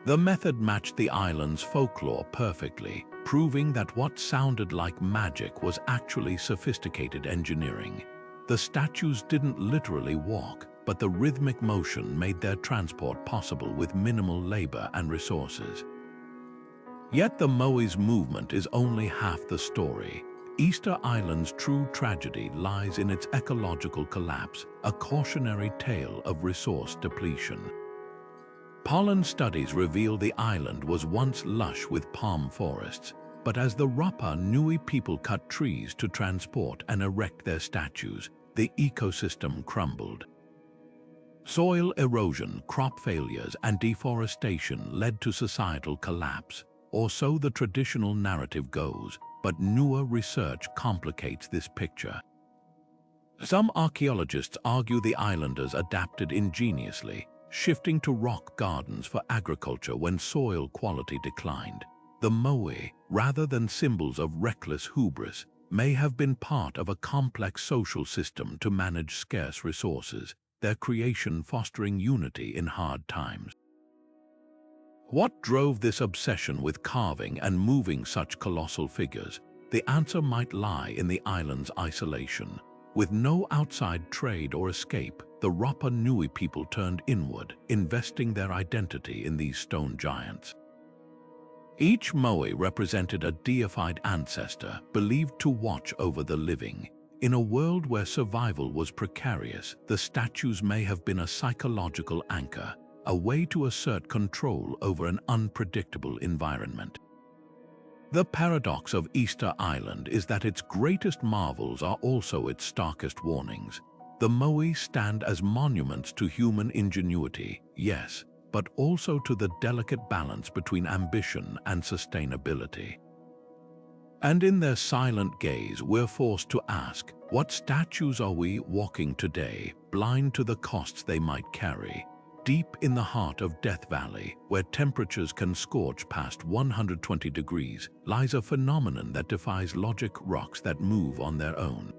The method matched the island's folklore perfectly, proving that what sounded like magic was actually sophisticated engineering. The statues didn't literally walk, but the rhythmic motion made their transport possible with minimal labor and resources. Yet the Moai's movement is only half the story. Easter Island's true tragedy lies in its ecological collapse, a cautionary tale of resource depletion. Pollen studies reveal the island was once lush with palm forests, but as the Rapa Nui people cut trees to transport and erect their statues, the ecosystem crumbled. Soil erosion, crop failures, and deforestation led to societal collapse, or so the traditional narrative goes, but newer research complicates this picture. Some archaeologists argue the islanders adapted ingeniously, shifting to rock gardens for agriculture when soil quality declined. The Moai, rather than symbols of reckless hubris, may have been part of a complex social system to manage scarce resources, their creation fostering unity in hard times. What drove this obsession with carving and moving such colossal figures? The answer might lie in the island's isolation. With no outside trade or escape, the Rapa Nui people turned inward, investing their identity in these stone giants. Each Moai represented a deified ancestor, believed to watch over the living. In a world where survival was precarious, the statues may have been a psychological anchor, a way to assert control over an unpredictable environment. The paradox of Easter Island is that its greatest marvels are also its starkest warnings. The Moai stand as monuments to human ingenuity, yes, but also to the delicate balance between ambition and sustainability. And in their silent gaze, we're forced to ask, what statues are we walking today, blind to the costs they might carry? Deep in the heart of Death Valley, where temperatures can scorch past 120 degrees, lies a phenomenon that defies logic: rocks that move on their own.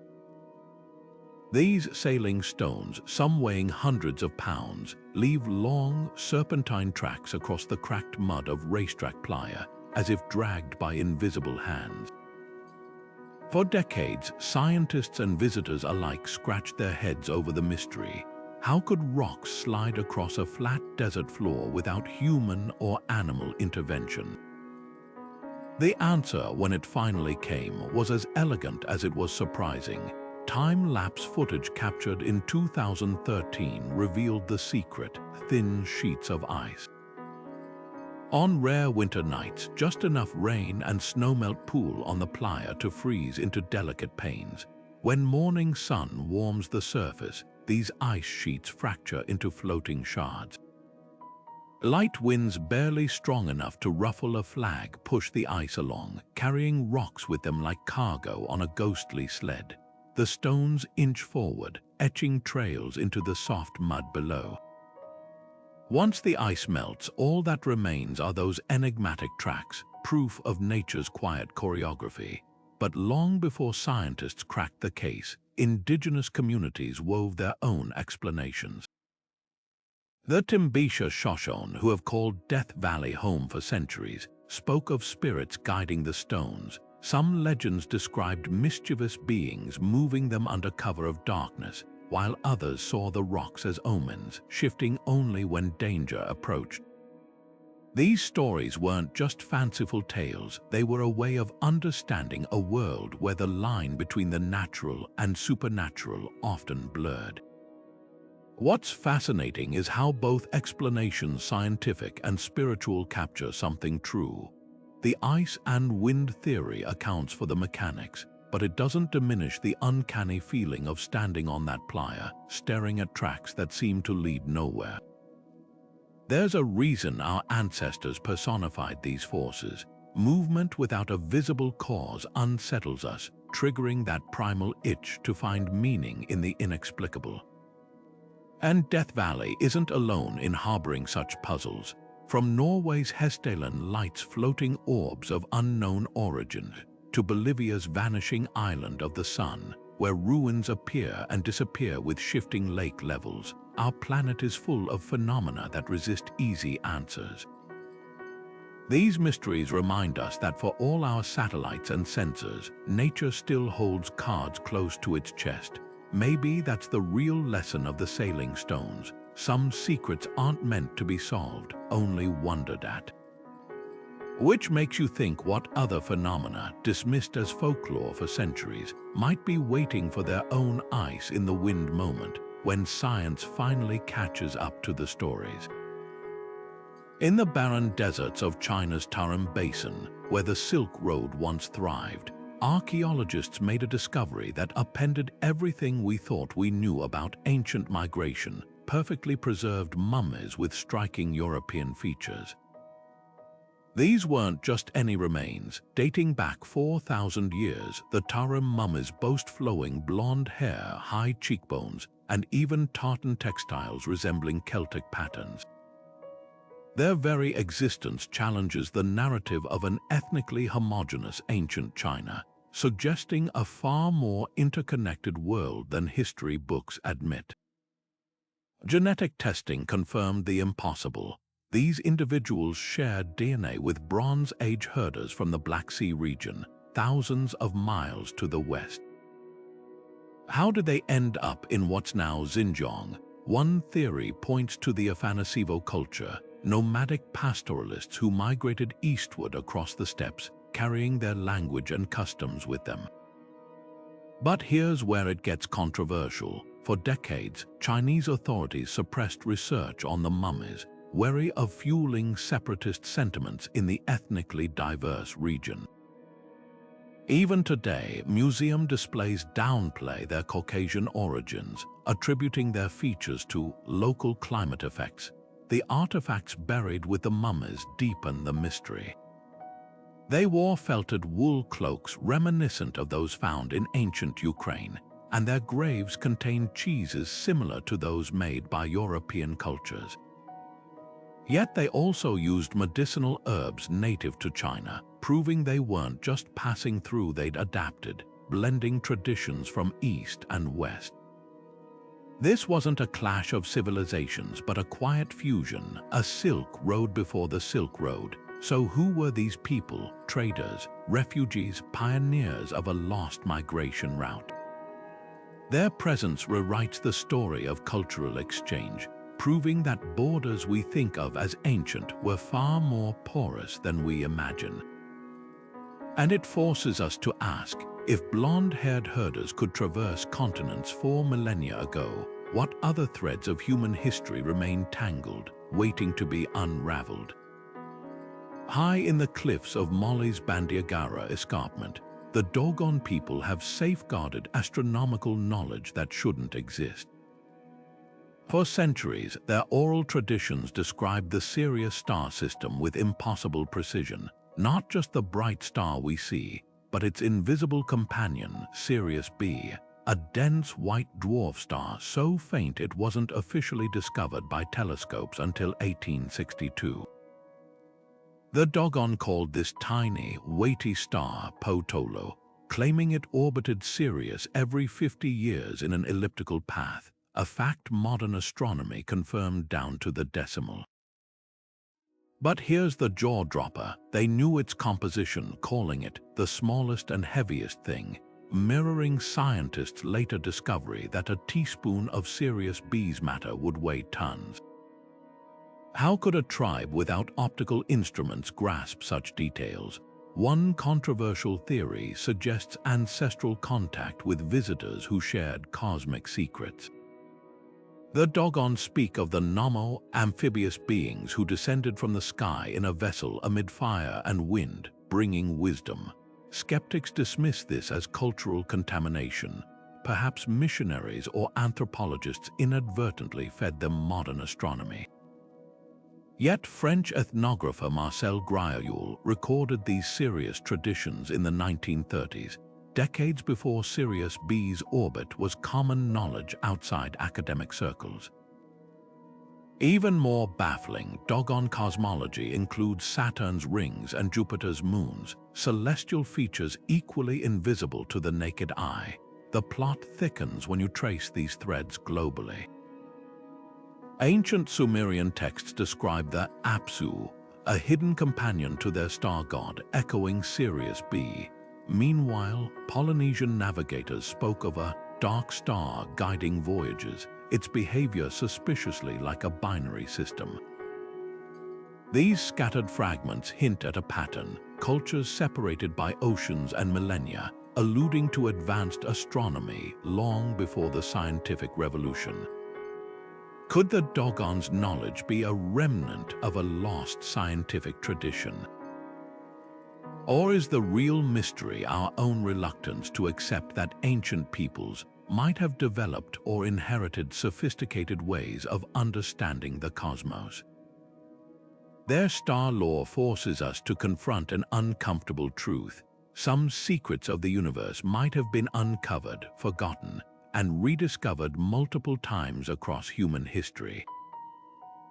These sailing stones, some weighing hundreds of pounds, leave long, serpentine tracks across the cracked mud of racetrack playa, as if dragged by invisible hands. For decades, scientists and visitors alike scratched their heads over the mystery. How could rocks slide across a flat desert floor without human or animal intervention? The answer, when it finally came, was as elegant as it was surprising. Time-lapse footage captured in 2013 revealed the secret: thin sheets of ice. On rare winter nights, just enough rain and snowmelt pool on the playa to freeze into delicate panes. When morning sun warms the surface, these ice sheets fracture into floating shards. Light winds barely strong enough to ruffle a flag push the ice along, carrying rocks with them like cargo on a ghostly sled. The stones inch forward, etching trails into the soft mud below. Once the ice melts, all that remains are those enigmatic tracks, proof of nature's quiet choreography. But long before scientists cracked the case, indigenous communities wove their own explanations. The Timbisha Shoshone, who have called Death Valley home for centuries, spoke of spirits guiding the stones. Some legends described mischievous beings moving them under cover of darkness, while others saw the rocks as omens, shifting only when danger approached. These stories weren't just fanciful tales, they were a way of understanding a world where the line between the natural and supernatural often blurred. What's fascinating is how both explanations, scientific and spiritual, capture something true. The ice and wind theory accounts for the mechanics, but it doesn't diminish the uncanny feeling of standing on that playa, staring at tracks that seem to lead nowhere. There's a reason our ancestors personified these forces. Movement without a visible cause unsettles us, triggering that primal itch to find meaning in the inexplicable. And Death Valley isn't alone in harboring such puzzles. From Norway's Hesteland lights floating orbs of unknown origin, to Bolivia's vanishing island of the sun, where ruins appear and disappear with shifting lake levels, our planet is full of phenomena that resist easy answers. These mysteries remind us that for all our satellites and sensors, nature still holds cards close to its chest. Maybe that's the real lesson of the sailing stones. Some secrets aren't meant to be solved, only wondered at. Which makes you think what other phenomena, dismissed as folklore for centuries, might be waiting for their own ice in the wind moment, when science finally catches up to the stories. In the barren deserts of China's Tarim Basin, where the Silk Road once thrived, archaeologists made a discovery that upended everything we thought we knew about ancient migration: perfectly preserved mummies with striking European features. These weren't just any remains. Dating back 4,000 years, the Tarim mummies boast flowing blonde hair, high cheekbones, and even tartan textiles resembling Celtic patterns. Their very existence challenges the narrative of an ethnically homogeneous ancient China, suggesting a far more interconnected world than history books admit. Genetic testing confirmed the impossible. These individuals shared DNA with Bronze Age herders from the Black Sea region, thousands of miles to the west. How did they end up in what's now Xinjiang? One theory points to the Afanasevo culture, nomadic pastoralists who migrated eastward across the steppes, carrying their language and customs with them. But here's where it gets controversial. For decades, Chinese authorities suppressed research on the mummies, wary of fueling separatist sentiments in the ethnically diverse region. Even today, museum displays downplay their Caucasian origins, attributing their features to local climate effects. The artifacts buried with the mummies deepen the mystery. They wore felted wool cloaks reminiscent of those found in ancient Ukraine, and their graves contained cheeses similar to those made by European cultures. Yet they also used medicinal herbs native to China, proving they weren't just passing through, they'd adapted, blending traditions from East and West. This wasn't a clash of civilizations, but a quiet fusion, a Silk Road before the Silk Road. So who were these people? Traders, refugees, pioneers of a lost migration route? Their presence rewrites the story of cultural exchange, proving that borders we think of as ancient were far more porous than we imagine. And it forces us to ask, if blonde-haired herders could traverse continents 4 millennia ago, what other threads of human history remain tangled, waiting to be unraveled? High in the cliffs of Mali's Bandiagara escarpment, the Dogon people have safeguarded astronomical knowledge that shouldn't exist. For centuries, their oral traditions described the Sirius star system with impossible precision, not just the bright star we see, but its invisible companion, Sirius B, a dense white dwarf star so faint it wasn't officially discovered by telescopes until 1862. The Dogon called this tiny, weighty star Potolo, claiming it orbited Sirius every 50 years in an elliptical path, a fact modern astronomy confirmed down to the decimal. But here's the jaw-dropper. They knew its composition, calling it the smallest and heaviest thing, mirroring scientists' later discovery that a teaspoon of Sirius B's matter would weigh tons. How could a tribe without optical instruments grasp such details? One controversial theory suggests ancestral contact with visitors who shared cosmic secrets. The Dogon speak of the Nomo, amphibious beings who descended from the sky in a vessel amid fire and wind, bringing wisdom. Skeptics dismiss this as cultural contamination. Perhaps missionaries or anthropologists inadvertently fed them modern astronomy. Yet French ethnographer Marcel Grioul recorded these Sirius traditions in the 1930s, decades before Sirius B's orbit was common knowledge outside academic circles. Even more baffling, Dogon cosmology includes Saturn's rings and Jupiter's moons, celestial features equally invisible to the naked eye. The plot thickens when you trace these threads globally. Ancient Sumerian texts describe the Apsu, a hidden companion to their star god, echoing Sirius B. Meanwhile, Polynesian navigators spoke of a dark star guiding voyages, its behavior suspiciously like a binary system. These scattered fragments hint at a pattern, cultures separated by oceans and millennia, alluding to advanced astronomy long before the scientific revolution. Could the Dogon's knowledge be a remnant of a lost scientific tradition? Or is the real mystery our own reluctance to accept that ancient peoples, might have developed or inherited sophisticated ways of understanding the cosmos. Their star lore forces us to confront an uncomfortable truth. Some secrets of the universe might have been uncovered, forgotten, and rediscovered multiple times across human history.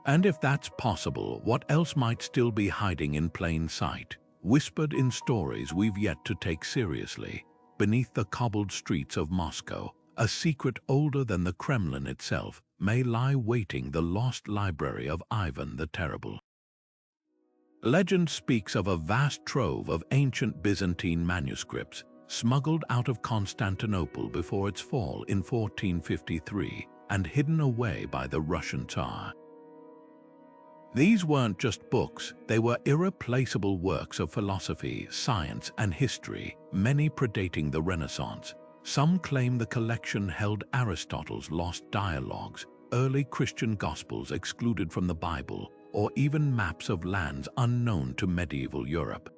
And if that's possible, what else might still be hiding in plain sight, whispered in stories we've yet to take seriously? Beneath the cobbled streets of Moscow, a secret older than the Kremlin itself may lie waiting, the lost library of Ivan the Terrible. Legend speaks of a vast trove of ancient Byzantine manuscripts smuggled out of Constantinople before its fall in 1453 and hidden away by the Russian Tsar. These weren't just books, they were irreplaceable works of philosophy, science, and history, many predating the Renaissance. Some claim the collection held Aristotle's lost dialogues, early Christian gospels excluded from the Bible, or even maps of lands unknown to medieval Europe.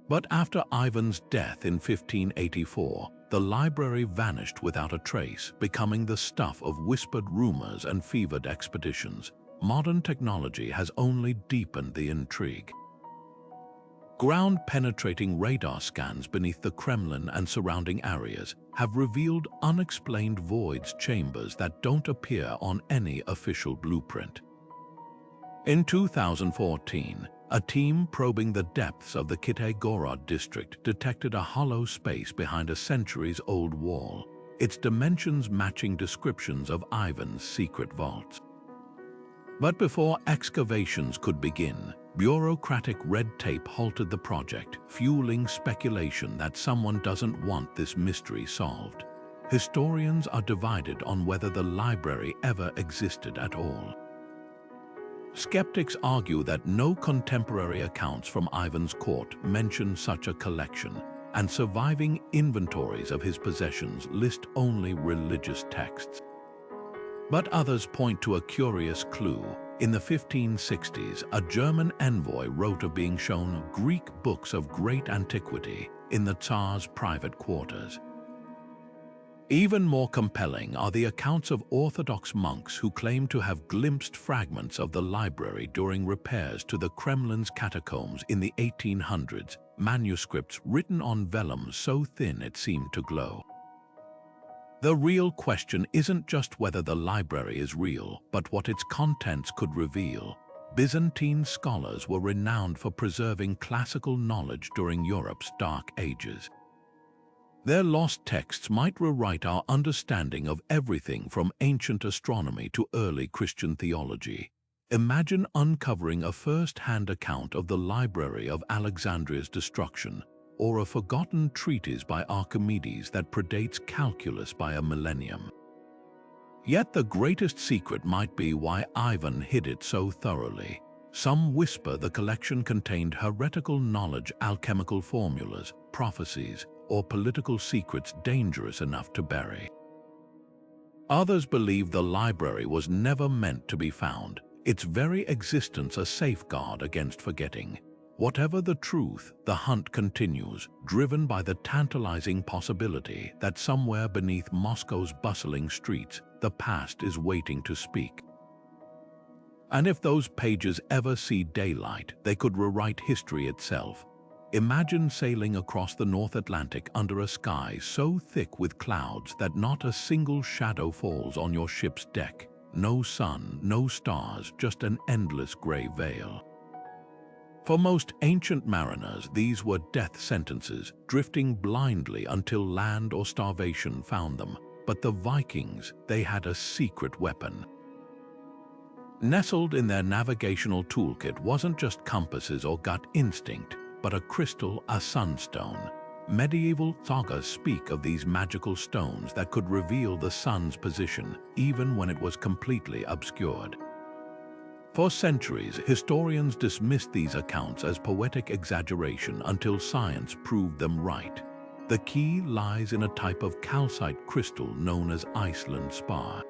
But after Ivan's death in 1584, the library vanished without a trace, becoming the stuff of whispered rumors and fevered expeditions. Modern technology has only deepened the intrigue. Ground-penetrating radar scans beneath the Kremlin and surrounding areas have revealed unexplained voids, chambers that don't appear on any official blueprint. In 2014, a team probing the depths of the Kitay-Gorod district detected a hollow space behind a centuries-old wall, its dimensions matching descriptions of Ivan's secret vaults. But before excavations could begin, bureaucratic red tape halted the project, fueling speculation that someone doesn't want this mystery solved. Historians are divided on whether the library ever existed at all. Skeptics argue that no contemporary accounts from Ivan's court mention such a collection, and surviving inventories of his possessions list only religious texts. But others point to a curious clue. In the 1560s, a German envoy wrote of being shown Greek books of great antiquity in the Tsar's private quarters. Even more compelling are the accounts of Orthodox monks who claim to have glimpsed fragments of the library during repairs to the Kremlin's catacombs in the 1800s, manuscripts written on vellum so thin it seemed to glow. The real question isn't just whether the library is real, but what its contents could reveal. Byzantine scholars were renowned for preserving classical knowledge during Europe's Dark Ages. Their lost texts might rewrite our understanding of everything from ancient astronomy to early Christian theology. Imagine uncovering a first-hand account of the Library of Alexandria's destruction, or a forgotten treatise by Archimedes that predates calculus by a millennium. Yet the greatest secret might be why Ivan hid it so thoroughly. Some whisper the collection contained heretical knowledge, alchemical formulas, prophecies, or political secrets dangerous enough to bury. Others believe the library was never meant to be found, its very existence a safeguard against forgetting. Whatever the truth, the hunt continues, driven by the tantalizing possibility that somewhere beneath Moscow's bustling streets, the past is waiting to speak. And if those pages ever see daylight, they could rewrite history itself. Imagine sailing across the North Atlantic under a sky so thick with clouds that not a single shadow falls on your ship's deck. No sun, no stars, just an endless gray veil. For most ancient mariners, these were death sentences, drifting blindly until land or starvation found them. But the Vikings, they had a secret weapon. Nestled in their navigational toolkit wasn't just compasses or gut instinct, but a crystal, a sunstone. Medieval sagas speak of these magical stones that could reveal the sun's position, even when it was completely obscured. For centuries, historians dismissed these accounts as poetic exaggeration until science proved them right. The key lies in a type of calcite crystal known as Iceland spar.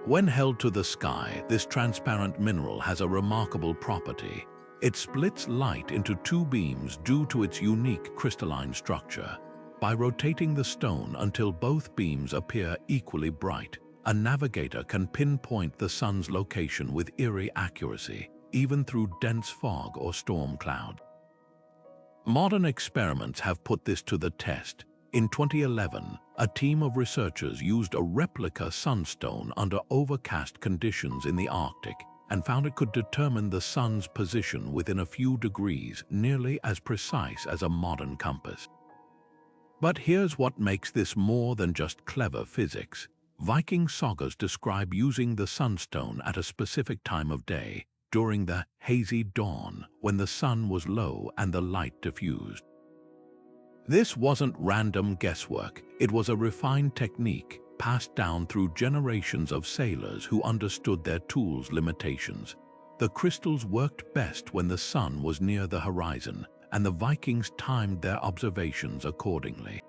When held to the sky, this transparent mineral has a remarkable property. It splits light into two beams due to its unique crystalline structure. By rotating the stone until both beams appear equally bright, a navigator can pinpoint the sun's location with eerie accuracy, even through dense fog or storm cloud. Modern experiments have put this to the test. In 2011, a team of researchers used a replica sunstone under overcast conditions in the Arctic and found it could determine the sun's position within a few degrees, nearly as precise as a modern compass. But here's what makes this more than just clever physics. Viking sagas describe using the sunstone at a specific time of day, during the hazy dawn, when the sun was low and the light diffused. This wasn't random guesswork, it was a refined technique passed down through generations of sailors who understood their tools' limitations. The crystals worked best when the sun was near the horizon, and the Vikings timed their observations accordingly.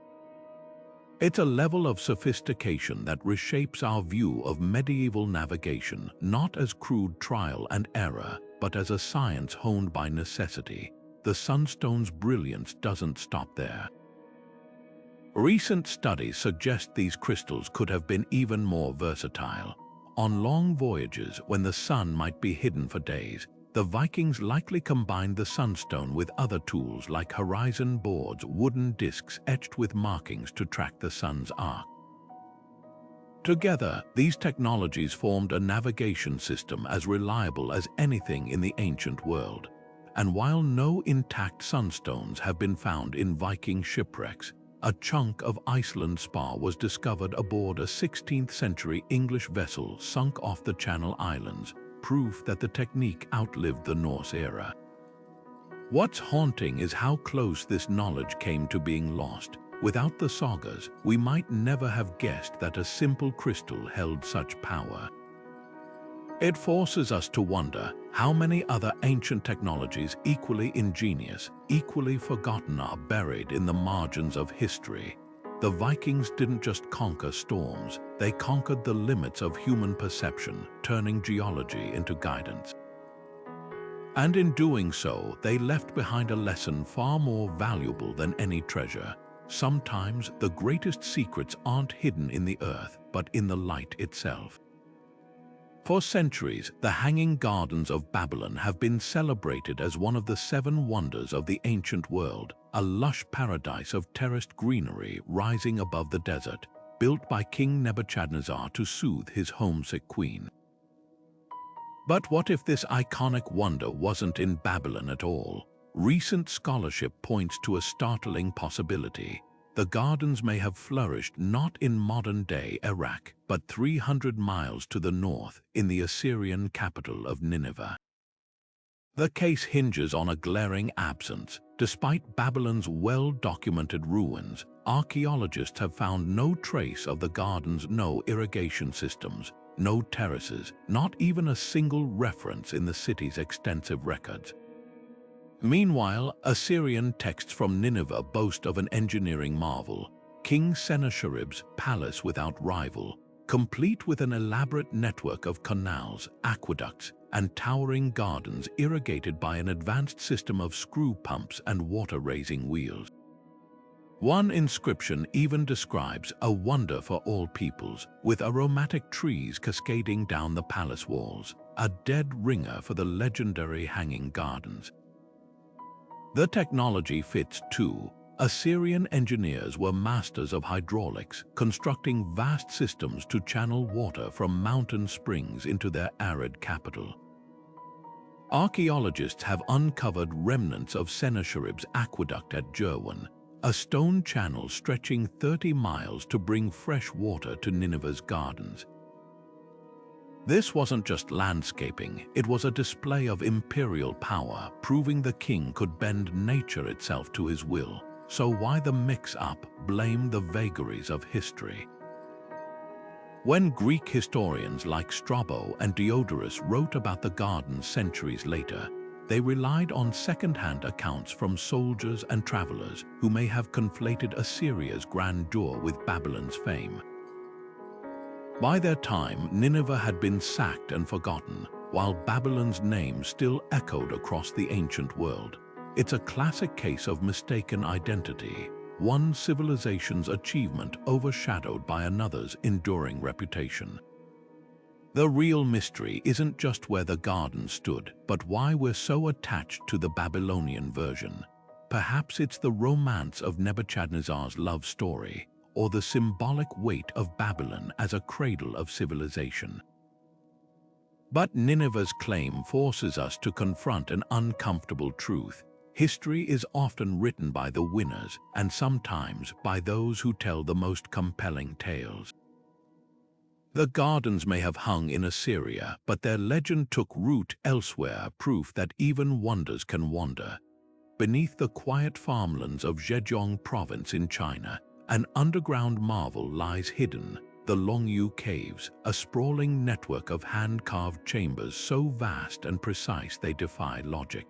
It's a level of sophistication that reshapes our view of medieval navigation, not as crude trial and error, but as a science honed by necessity. The sunstone's brilliance doesn't stop there. Recent studies suggest these crystals could have been even more versatile. On long voyages, when the sun might be hidden for days, the Vikings likely combined the sunstone with other tools like horizon boards, wooden discs etched with markings to track the sun's arc. Together, these technologies formed a navigation system as reliable as anything in the ancient world. And while no intact sunstones have been found in Viking shipwrecks, a chunk of Iceland spar was discovered aboard a 16th-century English vessel sunk off the Channel Islands, proof that the technique outlived the Norse era. What's haunting is how close this knowledge came to being lost. Without the sagas, we might never have guessed that a simple crystal held such power. It forces us to wonder how many other ancient technologies equally ingenious, equally forgotten are buried in the margins of history. The Vikings didn't just conquer storms, they conquered the limits of human perception, turning geology into guidance. And in doing so, they left behind a lesson far more valuable than any treasure. Sometimes the greatest secrets aren't hidden in the earth, but in the light itself. For centuries, the Hanging Gardens of Babylon have been celebrated as one of the 7 wonders of the ancient world, a lush paradise of terraced greenery rising above the desert, built by King Nebuchadnezzar to soothe his homesick queen. But what if this iconic wonder wasn't in Babylon at all? Recent scholarship points to a startling possibility. The gardens may have flourished not in modern-day Iraq, but 300 miles to the north in the Assyrian capital of Nineveh. The case hinges on a glaring absence. Despite Babylon's well-documented ruins, archaeologists have found no trace of the gardens, no irrigation systems, no terraces, not even a single reference in the city's extensive records. Meanwhile, Assyrian texts from Nineveh boast of an engineering marvel, King Sennacherib's palace without rival, complete with an elaborate network of canals, aqueducts, and towering gardens irrigated by an advanced system of screw pumps and water-raising wheels. One inscription even describes a wonder for all peoples, with aromatic trees cascading down the palace walls, a dead ringer for the legendary Hanging Gardens. The technology fits too. Assyrian engineers were masters of hydraulics, constructing vast systems to channel water from mountain springs into their arid capital. Archaeologists have uncovered remnants of Sennacherib's aqueduct at Jerwan, a stone channel stretching 30 miles to bring fresh water to Nineveh's gardens. This wasn't just landscaping, it was a display of imperial power, proving the king could bend nature itself to his will. So why the mix-up? Blame the vagaries of history. When Greek historians like Strabo and Diodorus wrote about the gardens centuries later, they relied on second-hand accounts from soldiers and travelers who may have conflated Assyria's grandeur with Babylon's fame. By their time, Nineveh had been sacked and forgotten, while Babylon's name still echoed across the ancient world. It's a classic case of mistaken identity. one civilization's achievement overshadowed by another's enduring reputation. The real mystery isn't just where the garden stood, but why we're so attached to the Babylonian version. Perhaps it's the romance of Nebuchadnezzar's love story, or the symbolic weight of Babylon as a cradle of civilization. But Nineveh's claim forces us to confront an uncomfortable truth. History is often written by the winners, and sometimes by those who tell the most compelling tales. The gardens may have hung in Assyria, but their legend took root elsewhere, proof that even wonders can wander. Beneath the quiet farmlands of Zhejiang province in China, an underground marvel lies hidden, the Longyu Caves, a sprawling network of hand-carved chambers so vast and precise they defy logic.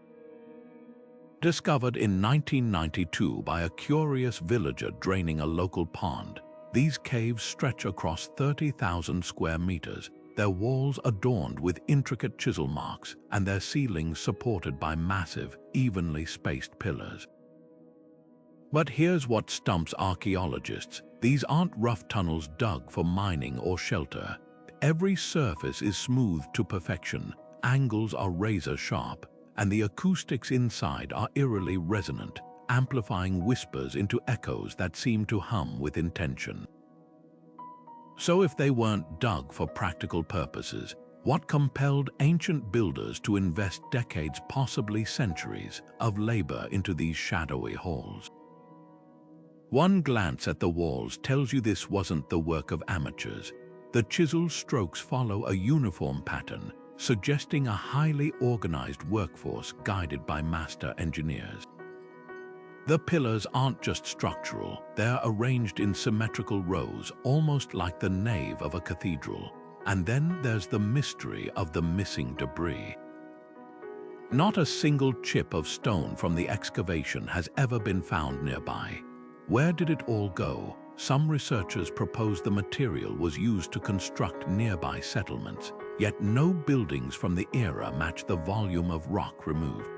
Discovered in 1992 by a curious villager draining a local pond, these caves stretch across 30,000 square meters, their walls adorned with intricate chisel marks and their ceilings supported by massive, evenly spaced pillars. But here's what stumps archaeologists. These aren't rough tunnels dug for mining or shelter. Every surface is smoothed to perfection, angles are razor sharp, and the acoustics inside are eerily resonant, amplifying whispers into echoes that seem to hum with intention. So if they weren't dug for practical purposes, what compelled ancient builders to invest decades, possibly centuries, of labor into these shadowy halls? One glance at the walls tells you this wasn't the work of amateurs. The chisel strokes follow a uniform pattern, suggesting a highly organized workforce guided by master engineers. The pillars aren't just structural, they're arranged in symmetrical rows, almost like the nave of a cathedral. And then there's the mystery of the missing debris. Not a single chip of stone from the excavation has ever been found nearby. Where did it all go? Some researchers propose the material was used to construct nearby settlements, yet no buildings from the era match the volume of rock removed.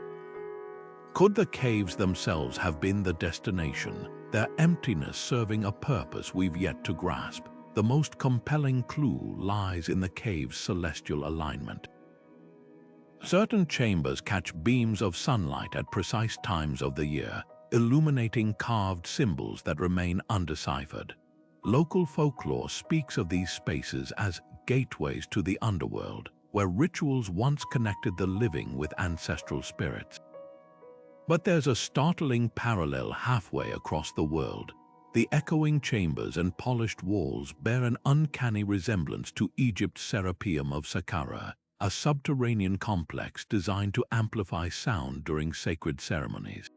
Could the caves themselves have been the destination, their emptiness serving a purpose we've yet to grasp? The most compelling clue lies in the cave's celestial alignment. Certain chambers catch beams of sunlight at precise times of the year, illuminating carved symbols that remain undeciphered. Local folklore speaks of these spaces as gateways to the underworld, where rituals once connected the living with ancestral spirits. But there's a startling parallel halfway across the world. The echoing chambers and polished walls bear an uncanny resemblance to Egypt's Serapeum of Saqqara, a subterranean complex designed to amplify sound during sacred ceremonies.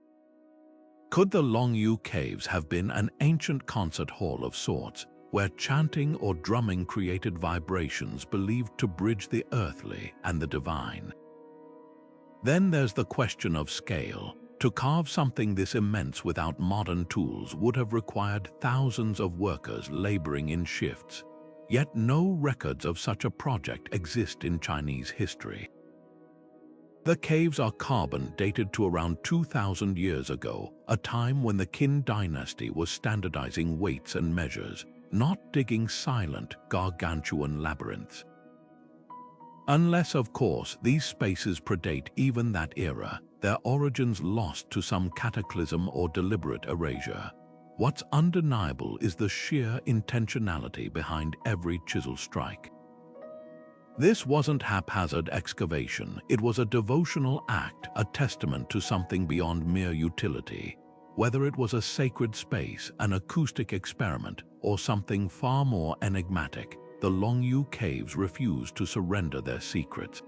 Could the Longyu Caves have been an ancient concert hall of sorts, where chanting or drumming created vibrations believed to bridge the earthly and the divine? Then there's the question of scale. To carve something this immense without modern tools would have required thousands of workers laboring in shifts. Yet no records of such a project exist in Chinese history. The caves are carbon dated to around 2,000 years ago, a time when the Qin dynasty was standardizing weights and measures, not digging silent, gargantuan labyrinths. Unless, of course, these spaces predate even that era, their origins lost to some cataclysm or deliberate erasure. What's undeniable is the sheer intentionality behind every chisel strike. This wasn't haphazard excavation, it was a devotional act, a testament to something beyond mere utility. Whether it was a sacred space, an acoustic experiment, or something far more enigmatic, the Longyu Caves refused to surrender their secrets.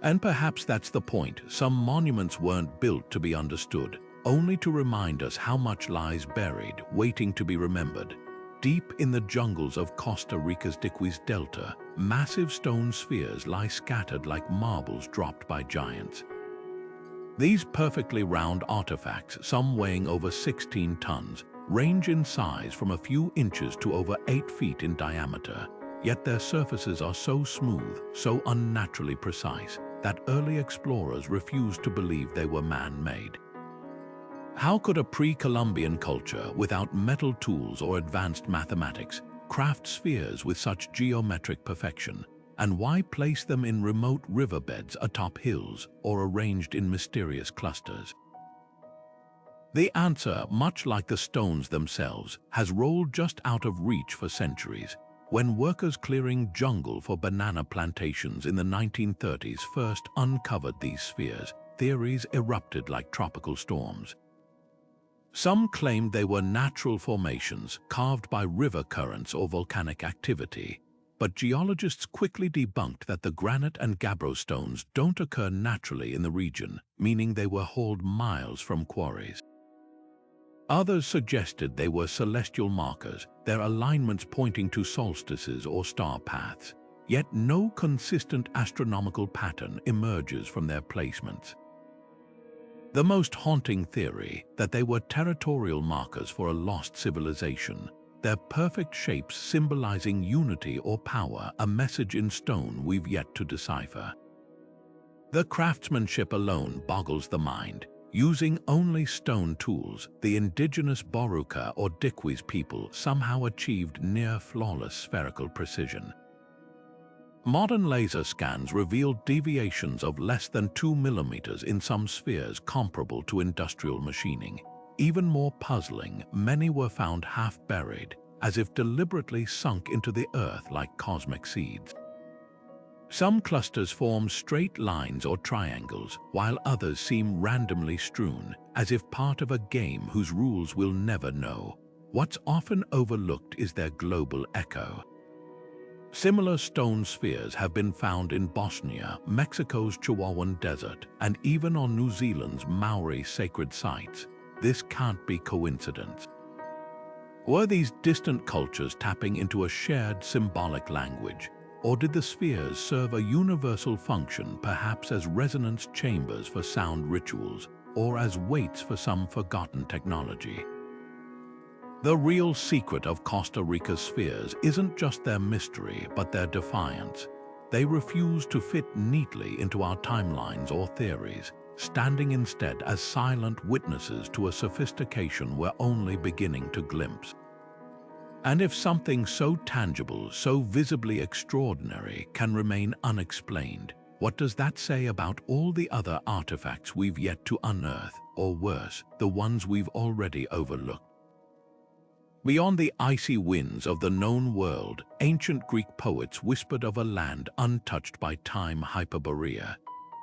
And perhaps that's the point. Some monuments weren't built to be understood, only to remind us how much lies buried, waiting to be remembered. Deep in the jungles of Costa Rica's Diquis Delta, massive stone spheres lie scattered like marbles dropped by giants. These perfectly round artifacts, some weighing over 16 tons, range in size from a few inches to over 8 feet in diameter. Yet their surfaces are so smooth, so unnaturally precise, that early explorers refused to believe they were man-made. How could a pre-Columbian culture without metal tools or advanced mathematics craft spheres with such geometric perfection? And why place them in remote riverbeds atop hills or arranged in mysterious clusters? The answer, much like the stones themselves, has rolled just out of reach for centuries. When workers clearing jungle for banana plantations in the 1930s first uncovered these spheres, theories erupted like tropical storms. Some claimed they were natural formations carved by river currents or volcanic activity, but geologists quickly debunked that the granite and gabbro stones don't occur naturally in the region, meaning they were hauled miles from quarries. Others suggested they were celestial markers, their alignments pointing to solstices or star paths, yet no consistent astronomical pattern emerges from their placements. The most haunting theory, that they were territorial markers for a lost civilization, their perfect shapes symbolizing unity or power, a message in stone we've yet to decipher. The craftsmanship alone boggles the mind. Using only stone tools, the indigenous Boruca or Dikwis people somehow achieved near-flawless spherical precision. Modern laser scans revealed deviations of less than 2 millimeters in some spheres comparable to industrial machining. Even more puzzling, many were found half-buried, as if deliberately sunk into the earth like cosmic seeds. Some clusters form straight lines or triangles, while others seem randomly strewn, as if part of a game whose rules we'll never know. What's often overlooked is their global echo. Similar stone spheres have been found in Bosnia, Mexico's Chihuahuan Desert, and even on New Zealand's Maori sacred sites. This can't be coincidence. Were these distant cultures tapping into a shared symbolic language? Or did the spheres serve a universal function, perhaps as resonance chambers for sound rituals, or as weights for some forgotten technology? The real secret of Costa Rica's spheres isn't just their mystery, but their defiance. They refuse to fit neatly into our timelines or theories, standing instead as silent witnesses to a sophistication we're only beginning to glimpse. And if something so tangible, so visibly extraordinary, can remain unexplained, what does that say about all the other artifacts we've yet to unearth, or worse, the ones we've already overlooked? Beyond the icy winds of the known world, ancient Greek poets whispered of a land untouched by time, Hyperborea.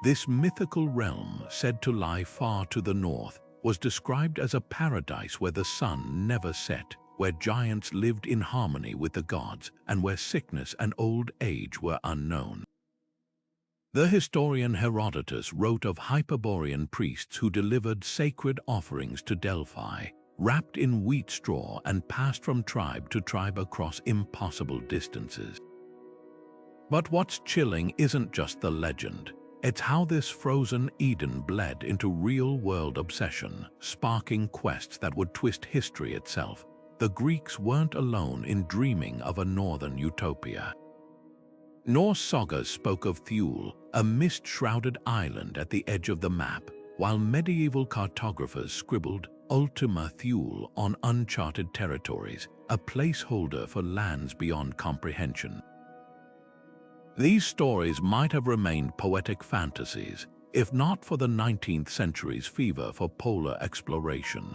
This mythical realm, said to lie far to the north, was described as a paradise where the sun never set, where giants lived in harmony with the gods, and where sickness and old age were unknown. The historian Herodotus wrote of Hyperborean priests who delivered sacred offerings to Delphi, wrapped in wheat straw and passed from tribe to tribe across impossible distances. But what's chilling isn't just the legend. It's how this frozen Eden bled into real-world obsession, sparking quests that would twist history itself. The Greeks weren't alone in dreaming of a northern utopia. Norse sagas spoke of Thule, a mist-shrouded island at the edge of the map, while medieval cartographers scribbled Ultima Thule on uncharted territories, a placeholder for lands beyond comprehension. These stories might have remained poetic fantasies, if not for the 19th century's fever for polar exploration.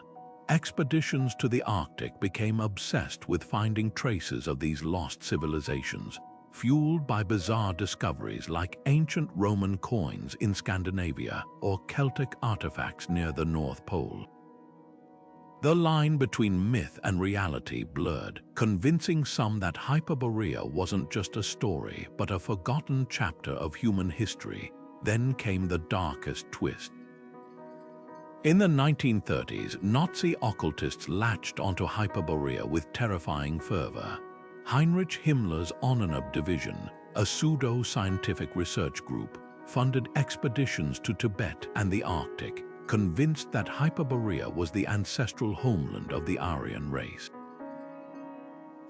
Expeditions to the Arctic became obsessed with finding traces of these lost civilizations, fueled by bizarre discoveries like ancient Roman coins in Scandinavia or Celtic artifacts near the North Pole. The line between myth and reality blurred, convincing some that Hyperborea wasn't just a story, but a forgotten chapter of human history. Then came the darkest twist. In the 1930s, Nazi occultists latched onto Hyperborea with terrifying fervor. Heinrich Himmler's Onanab Division, a pseudo-scientific research group, funded expeditions to Tibet and the Arctic, convinced that Hyperborea was the ancestral homeland of the Aryan race.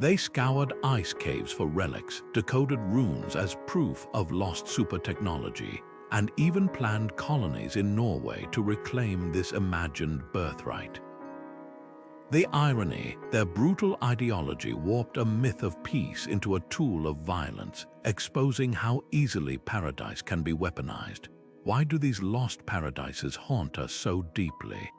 They scoured ice caves for relics, decoded runes as proof of lost super technology, and even planned colonies in Norway to reclaim this imagined birthright. The irony, their brutal ideology warped a myth of peace into a tool of violence, exposing how easily paradise can be weaponized. Why do these lost paradises haunt us so deeply?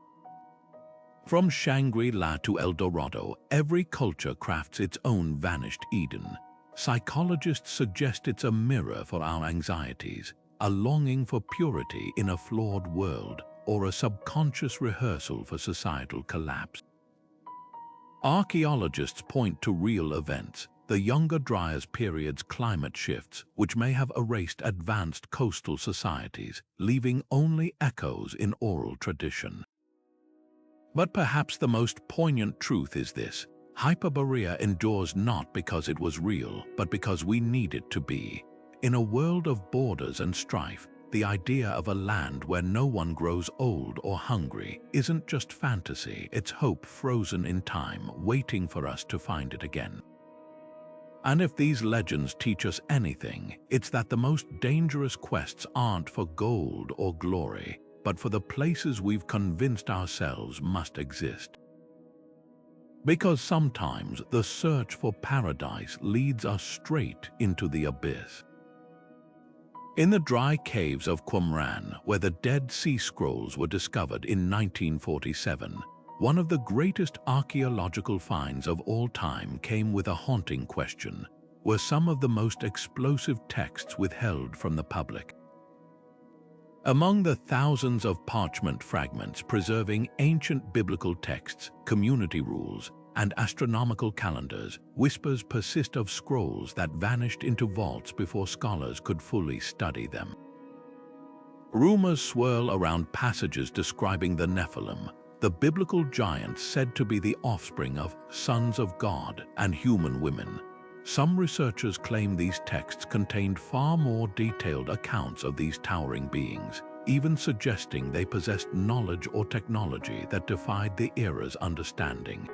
From Shangri-La to El Dorado, every culture crafts its own vanished Eden. Psychologists suggest it's a mirror for our anxieties, a longing for purity in a flawed world, or a subconscious rehearsal for societal collapse. Archaeologists point to real events, the Younger Dryas period's climate shifts, which may have erased advanced coastal societies, leaving only echoes in oral tradition. But perhaps the most poignant truth is this: Hyperborea endures not because it was real, but because we need it to be. In a world of borders and strife, the idea of a land where no one grows old or hungry isn't just fantasy, it's hope frozen in time, waiting for us to find it again. And if these legends teach us anything, it's that the most dangerous quests aren't for gold or glory, but for the places we've convinced ourselves must exist. Because sometimes the search for paradise leads us straight into the abyss. In the dry caves of Qumran, where the Dead Sea Scrolls were discovered in 1947, one of the greatest archaeological finds of all time came with a haunting question: were some of the most explosive texts withheld from the public? Among the thousands of parchment fragments preserving ancient biblical texts, community rules, and astronomical calendars, whispers persist of scrolls that vanished into vaults before scholars could fully study them. Rumors swirl around passages describing the Nephilim, the biblical giants said to be the offspring of sons of God and human women. Some researchers claim these texts contained far more detailed accounts of these towering beings, even suggesting they possessed knowledge or technology that defied the era's understanding.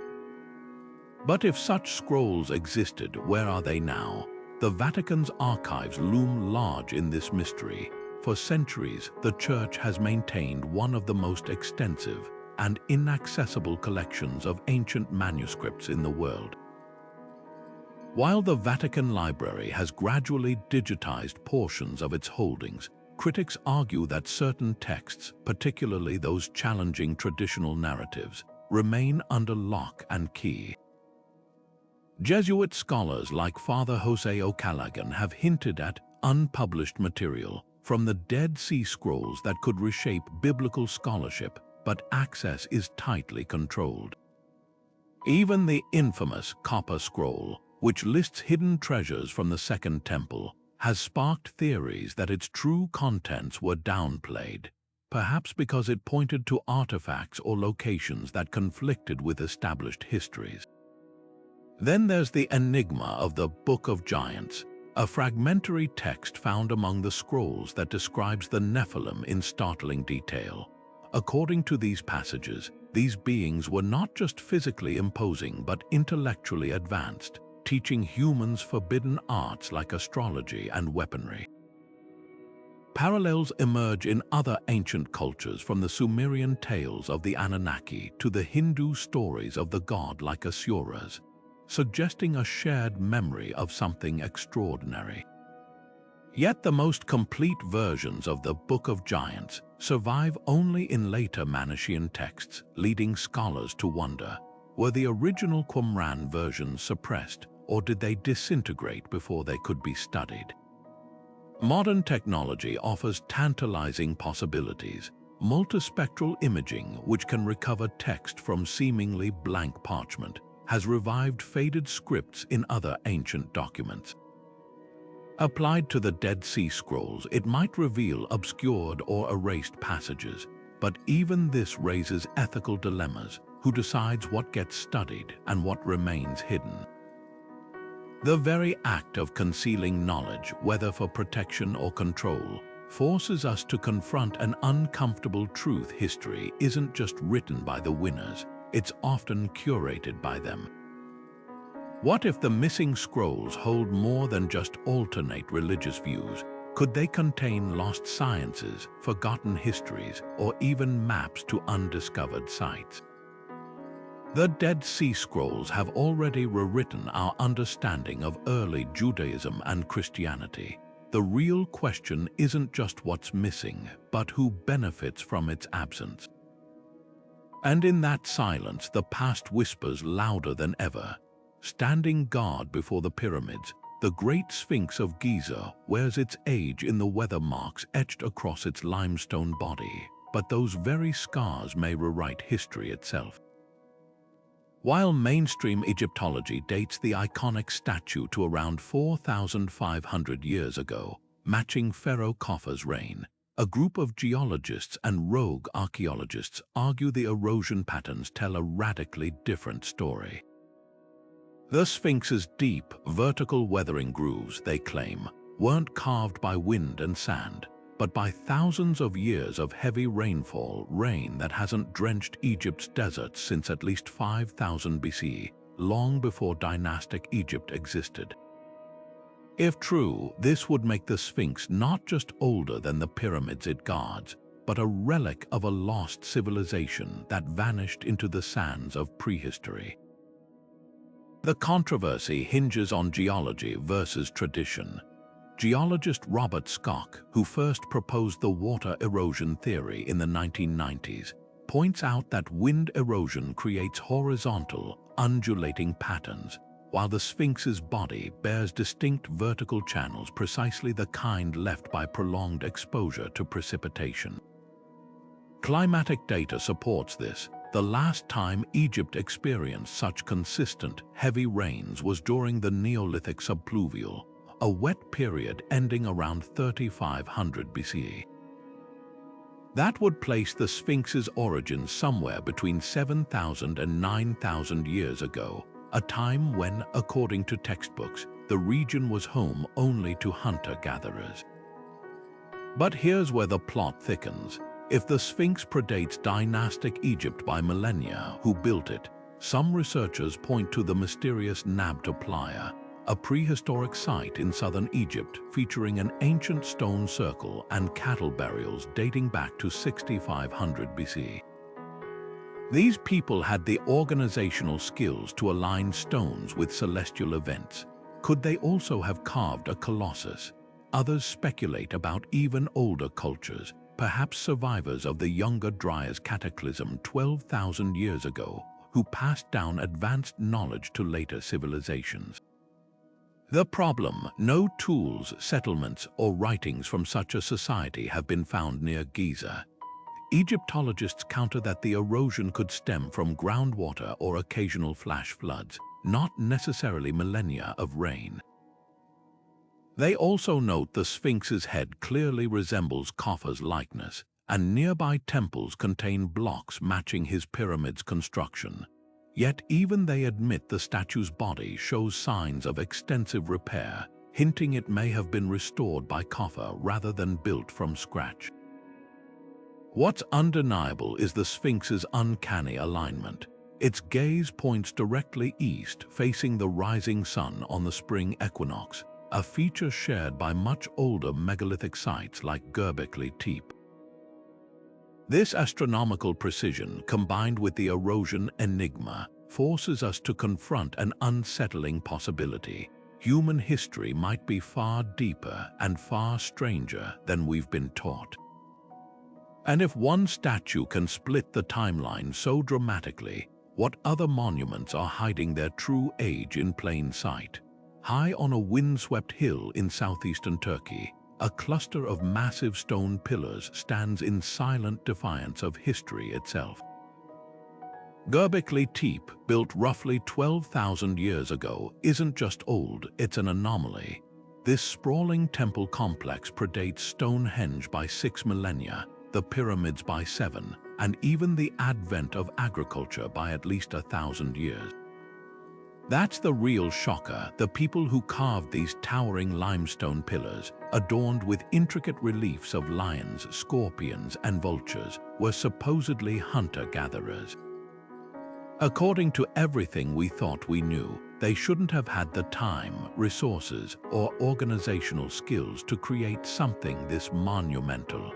But if such scrolls existed, where are they now? The Vatican's archives loom large in this mystery. For centuries, the Church has maintained one of the most extensive and inaccessible collections of ancient manuscripts in the world. While the Vatican Library has gradually digitized portions of its holdings, critics argue that certain texts, particularly those challenging traditional narratives, remain under lock and key. Jesuit scholars like Father Jose O'Callaghan have hinted at unpublished material from the Dead Sea Scrolls that could reshape biblical scholarship, but access is tightly controlled. Even the infamous Copper Scroll, which lists hidden treasures from the Second Temple, has sparked theories that its true contents were downplayed, perhaps because it pointed to artifacts or locations that conflicted with established histories. Then there's the Enigma of the Book of Giants, a fragmentary text found among the scrolls that describes the Nephilim in startling detail. According to these passages, these beings were not just physically imposing but intellectually advanced, teaching humans forbidden arts like astrology and weaponry. Parallels emerge in other ancient cultures, from the Sumerian tales of the Anunnaki to the Hindu stories of the god like Asuras, suggesting a shared memory of something extraordinary. Yet the most complete versions of the Book of Giants survive only in later Manichaean texts, leading scholars to wonder, were the original Qumran versions suppressed, or did they disintegrate before they could be studied? Modern technology offers tantalizing possibilities. Multispectral imaging, which can recover text from seemingly blank parchment, has revived faded scripts in other ancient documents. Applied to the Dead Sea Scrolls, it might reveal obscured or erased passages, but even this raises ethical dilemmas. Who decides what gets studied and what remains hidden? The very act of concealing knowledge, whether for protection or control, forces us to confront an uncomfortable truth: history isn't just written by the winners, it's often curated by them. What if the missing scrolls hold more than just alternate religious views? Could they contain lost sciences, forgotten histories, or even maps to undiscovered sites? The Dead Sea Scrolls have already rewritten our understanding of early Judaism and Christianity. The real question isn't just what's missing, but who benefits from its absence. And in that silence, the past whispers louder than ever. Standing guard before the pyramids, the Great Sphinx of Giza wears its age in the weather marks etched across its limestone body, but those very scars may rewrite history itself. While mainstream Egyptology dates the iconic statue to around 4,500 years ago, matching Pharaoh Khafre's reign, a group of geologists and rogue archaeologists argue the erosion patterns tell a radically different story. The Sphinx's deep, vertical weathering grooves, they claim, weren't carved by wind and sand, but by thousands of years of heavy rain that hasn't drenched Egypt's deserts since at least 5,000 BC, long before dynastic Egypt existed. If true, this would make the Sphinx not just older than the pyramids it guards, but a relic of a lost civilization that vanished into the sands of prehistory. The controversy hinges on geology versus tradition. Geologist Robert Schoch, who first proposed the water erosion theory in the 1990s, points out that wind erosion creates horizontal, undulating patterns, while the Sphinx's body bears distinct vertical channels, precisely the kind left by prolonged exposure to precipitation. Climatic data supports this. The last time Egypt experienced such consistent, heavy rains was during the Neolithic subpluvial, a wet period ending around 3500 BCE. That would place the Sphinx's origins somewhere between 7,000 and 9,000 years ago, a time when, according to textbooks, the region was home only to hunter-gatherers. But here's where the plot thickens. If the Sphinx predates dynastic Egypt by millennia, who built it? Some researchers point to the mysterious Nabta Playa, a prehistoric site in southern Egypt featuring an ancient stone circle and cattle burials dating back to 6500 BC. These people had the organizational skills to align stones with celestial events. Could they also have carved a colossus? Others speculate about even older cultures, perhaps survivors of the Younger Dryas cataclysm 12,000 years ago, who passed down advanced knowledge to later civilizations. The problem: no tools, settlements, or writings from such a society have been found near Giza. Egyptologists counter that the erosion could stem from groundwater or occasional flash floods, not necessarily millennia of rain. They also note the Sphinx's head clearly resembles Khafre's likeness, and nearby temples contain blocks matching his pyramid's construction. Yet even they admit the statue's body shows signs of extensive repair, hinting it may have been restored by Khafre rather than built from scratch. What's undeniable is the Sphinx's uncanny alignment. Its gaze points directly east, facing the rising sun on the spring equinox, a feature shared by much older megalithic sites like Göbekli Tepe. This astronomical precision, combined with the erosion enigma, forces us to confront an unsettling possibility. Human history might be far deeper and far stranger than we've been taught. And if one statue can split the timeline so dramatically, what other monuments are hiding their true age in plain sight? High on a windswept hill in southeastern Turkey, a cluster of massive stone pillars stands in silent defiance of history itself. Göbekli Tepe, built roughly 12,000 years ago, isn't just old, it's an anomaly. This sprawling temple complex predates Stonehenge by 6 millennia, the pyramids by 7, and even the advent of agriculture by at least 1,000 years. That's the real shocker. The people who carved these towering limestone pillars, adorned with intricate reliefs of lions, scorpions, and vultures, were supposedly hunter-gatherers. According to everything we thought we knew, they shouldn't have had the time, resources, or organizational skills to create something this monumental.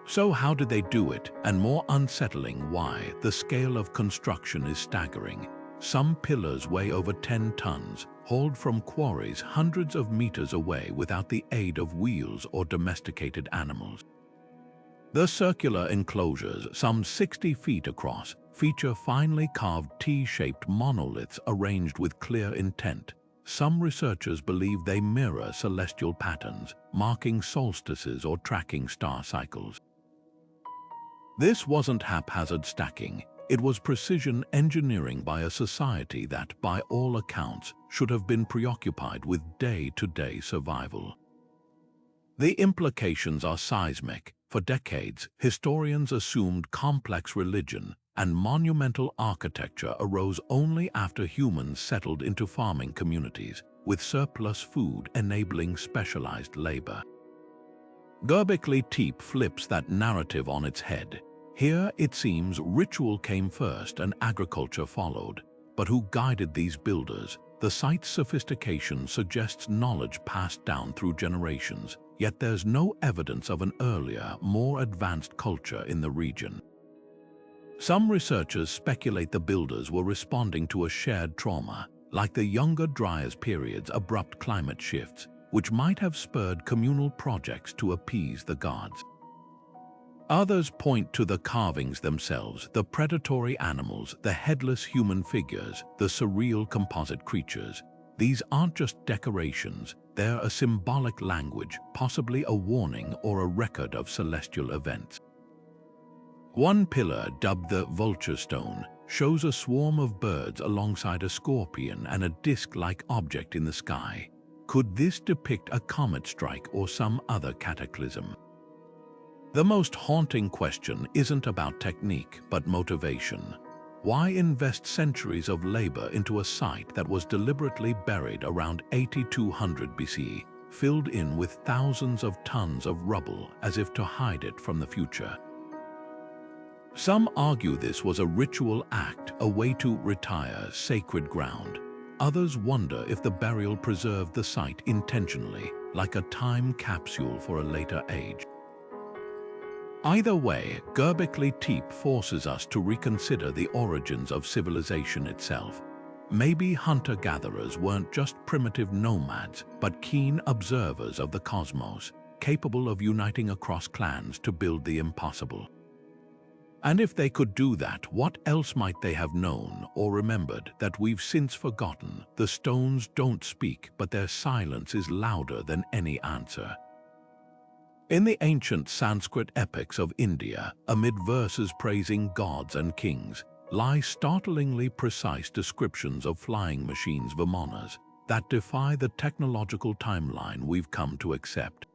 So how did they do it? And more unsettling, why? The scale of construction is staggering. Some pillars weigh over 10 tons, hauled from quarries hundreds of meters away without the aid of wheels or domesticated animals. The circular enclosures, some 60 feet across, feature finely carved T-shaped monoliths arranged with clear intent. Some researchers believe they mirror celestial patterns, marking solstices or tracking star cycles. This wasn't haphazard stacking. It was precision engineering by a society that, by all accounts, should have been preoccupied with day-to-day survival. The implications are seismic. For decades, historians assumed complex religion and monumental architecture arose only after humans settled into farming communities, with surplus food enabling specialized labor. Göbekli Tepe flips that narrative on its head. Here, it seems, ritual came first and agriculture followed. But who guided these builders? The site's sophistication suggests knowledge passed down through generations, yet there's no evidence of an earlier, more advanced culture in the region. Some researchers speculate the builders were responding to a shared trauma, like the Younger Dryas period's abrupt climate shifts, which might have spurred communal projects to appease the gods. Others point to the carvings themselves, the predatory animals, the headless human figures, the surreal composite creatures. These aren't just decorations, they're a symbolic language, possibly a warning or a record of celestial events. One pillar, dubbed the Vulture Stone, shows a swarm of birds alongside a scorpion and a disc-like object in the sky. Could this depict a comet strike or some other cataclysm? The most haunting question isn't about technique, but motivation. Why invest centuries of labor into a site that was deliberately buried around 8200 BC, filled in with thousands of tons of rubble as if to hide it from the future? Some argue this was a ritual act, a way to retire sacred ground. Others wonder if the burial preserved the site intentionally, like a time capsule for a later age. Either way, Göbekli Tepe forces us to reconsider the origins of civilization itself. Maybe hunter-gatherers weren't just primitive nomads, but keen observers of the cosmos, capable of uniting across clans to build the impossible. And if they could do that, what else might they have known or remembered that we've since forgotten? The stones don't speak, but their silence is louder than any answer. In the ancient Sanskrit epics of India, amid verses praising gods and kings, lie startlingly precise descriptions of flying machines, Vimanas, that defy the technological timeline we've come to accept.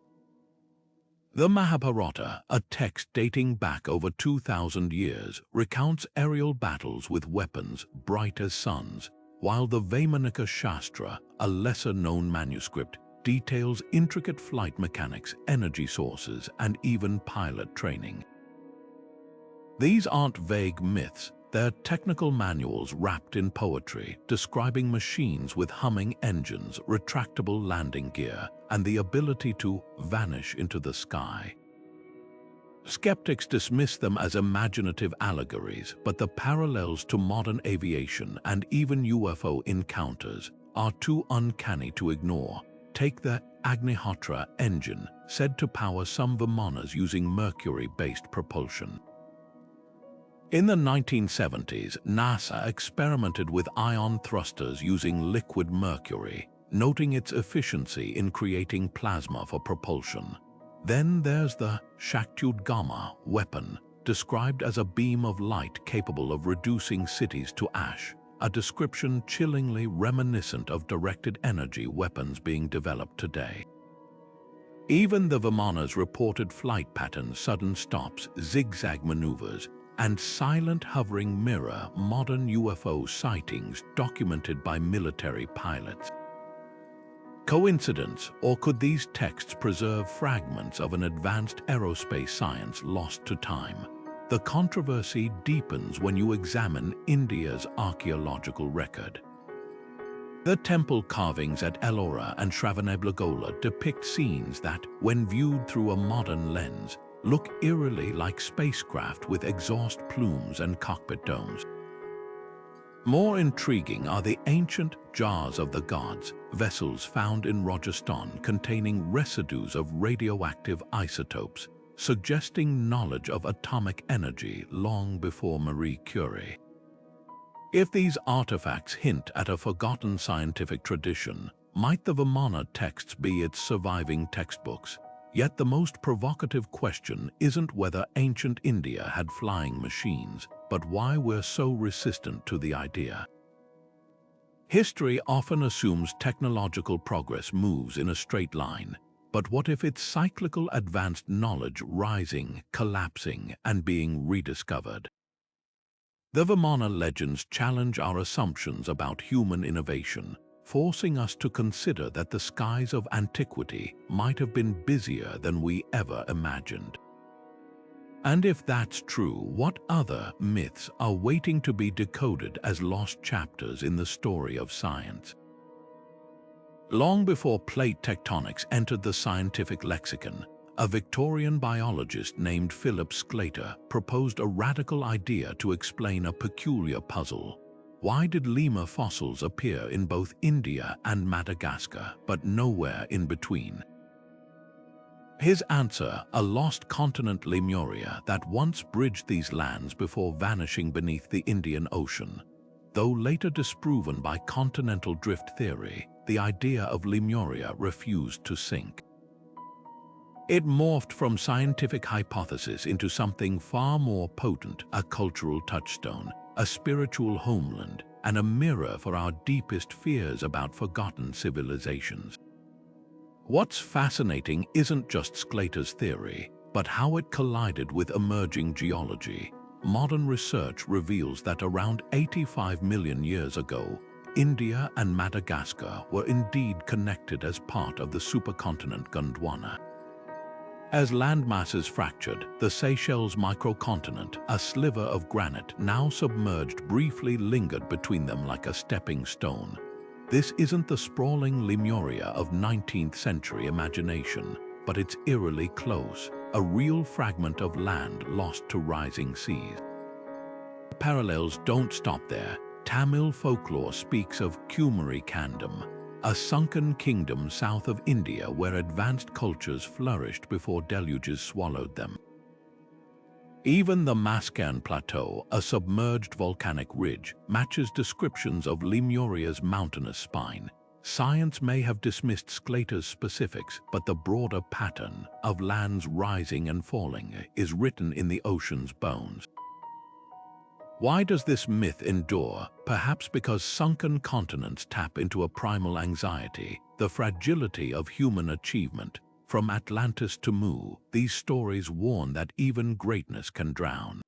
The Mahabharata, a text dating back over 2,000 years, recounts aerial battles with weapons bright as suns, while the Vaimanika Shastra, a lesser-known manuscript, details intricate flight mechanics, energy sources, and even pilot training. These aren't vague myths, they're technical manuals wrapped in poetry, describing machines with humming engines, retractable landing gear, and the ability to vanish into the sky. Skeptics dismiss them as imaginative allegories, but the parallels to modern aviation and even UFO encounters are too uncanny to ignore. Take the Agnihotra engine, said to power some Vimanas using mercury-based propulsion. In the 1970s, NASA experimented with ion thrusters using liquid mercury, noting its efficiency in creating plasma for propulsion. Then there's the Shaktyudgama weapon, described as a beam of light capable of reducing cities to ash, a description chillingly reminiscent of directed energy weapons being developed today. Even the Vimanas reported flight patterns, sudden stops, zigzag maneuvers, and silent hovering mirror modern UFO sightings documented by military pilots. Coincidence, or could these texts preserve fragments of an advanced aerospace science lost to time? The controversy deepens when you examine India's archaeological record. The temple carvings at Ellora and Shravanablagola depict scenes that, when viewed through a modern lens, look eerily like spacecraft with exhaust plumes and cockpit domes. More intriguing are the ancient jars of the gods, vessels found in Rajasthan containing residues of radioactive isotopes, suggesting knowledge of atomic energy long before Marie Curie. If these artifacts hint at a forgotten scientific tradition, might the Vimana texts be its surviving textbooks? Yet the most provocative question isn't whether ancient India had flying machines, but why we're so resistant to the idea. History often assumes technological progress moves in a straight line, but what if it's cyclical advanced knowledge rising, collapsing, and being rediscovered? The Vimana legends challenge our assumptions about human innovation, forcing us to consider that the skies of antiquity might have been busier than we ever imagined. And if that's true, what other myths are waiting to be decoded as lost chapters in the story of science? Long before plate tectonics entered the scientific lexicon, a Victorian biologist named Philip Sclater proposed a radical idea to explain a peculiar puzzle. Why did lemur fossils appear in both India and Madagascar, but nowhere in between? His answer, a lost continent Lemuria that once bridged these lands before vanishing beneath the Indian Ocean. Though later disproven by continental drift theory, the idea of Lemuria refused to sink. It morphed from scientific hypothesis into something far more potent, a cultural touchstone, a spiritual homeland, and a mirror for our deepest fears about forgotten civilizations. What's fascinating isn't just Sclater's theory, but how it collided with emerging geology. Modern research reveals that around 85 million years ago, India and Madagascar were indeed connected as part of the supercontinent Gondwana. As landmasses fractured, the Seychelles microcontinent, a sliver of granite now submerged, briefly lingered between them like a stepping stone. This isn't the sprawling Lemuria of 19th century imagination, but it's eerily close, a real fragment of land lost to rising seas. Parallels don't stop there. Tamil folklore speaks of Kumari Kandam, a sunken kingdom south of India where advanced cultures flourished before deluges swallowed them. Even the Mascan Plateau, a submerged volcanic ridge, matches descriptions of Lemuria's mountainous spine. Science may have dismissed Sclater's specifics, but the broader pattern of lands rising and falling is written in the ocean's bones. Why does this myth endure? Perhaps because sunken continents tap into a primal anxiety, the fragility of human achievement. From Atlantis to Mu, these stories warn that even greatness can drown.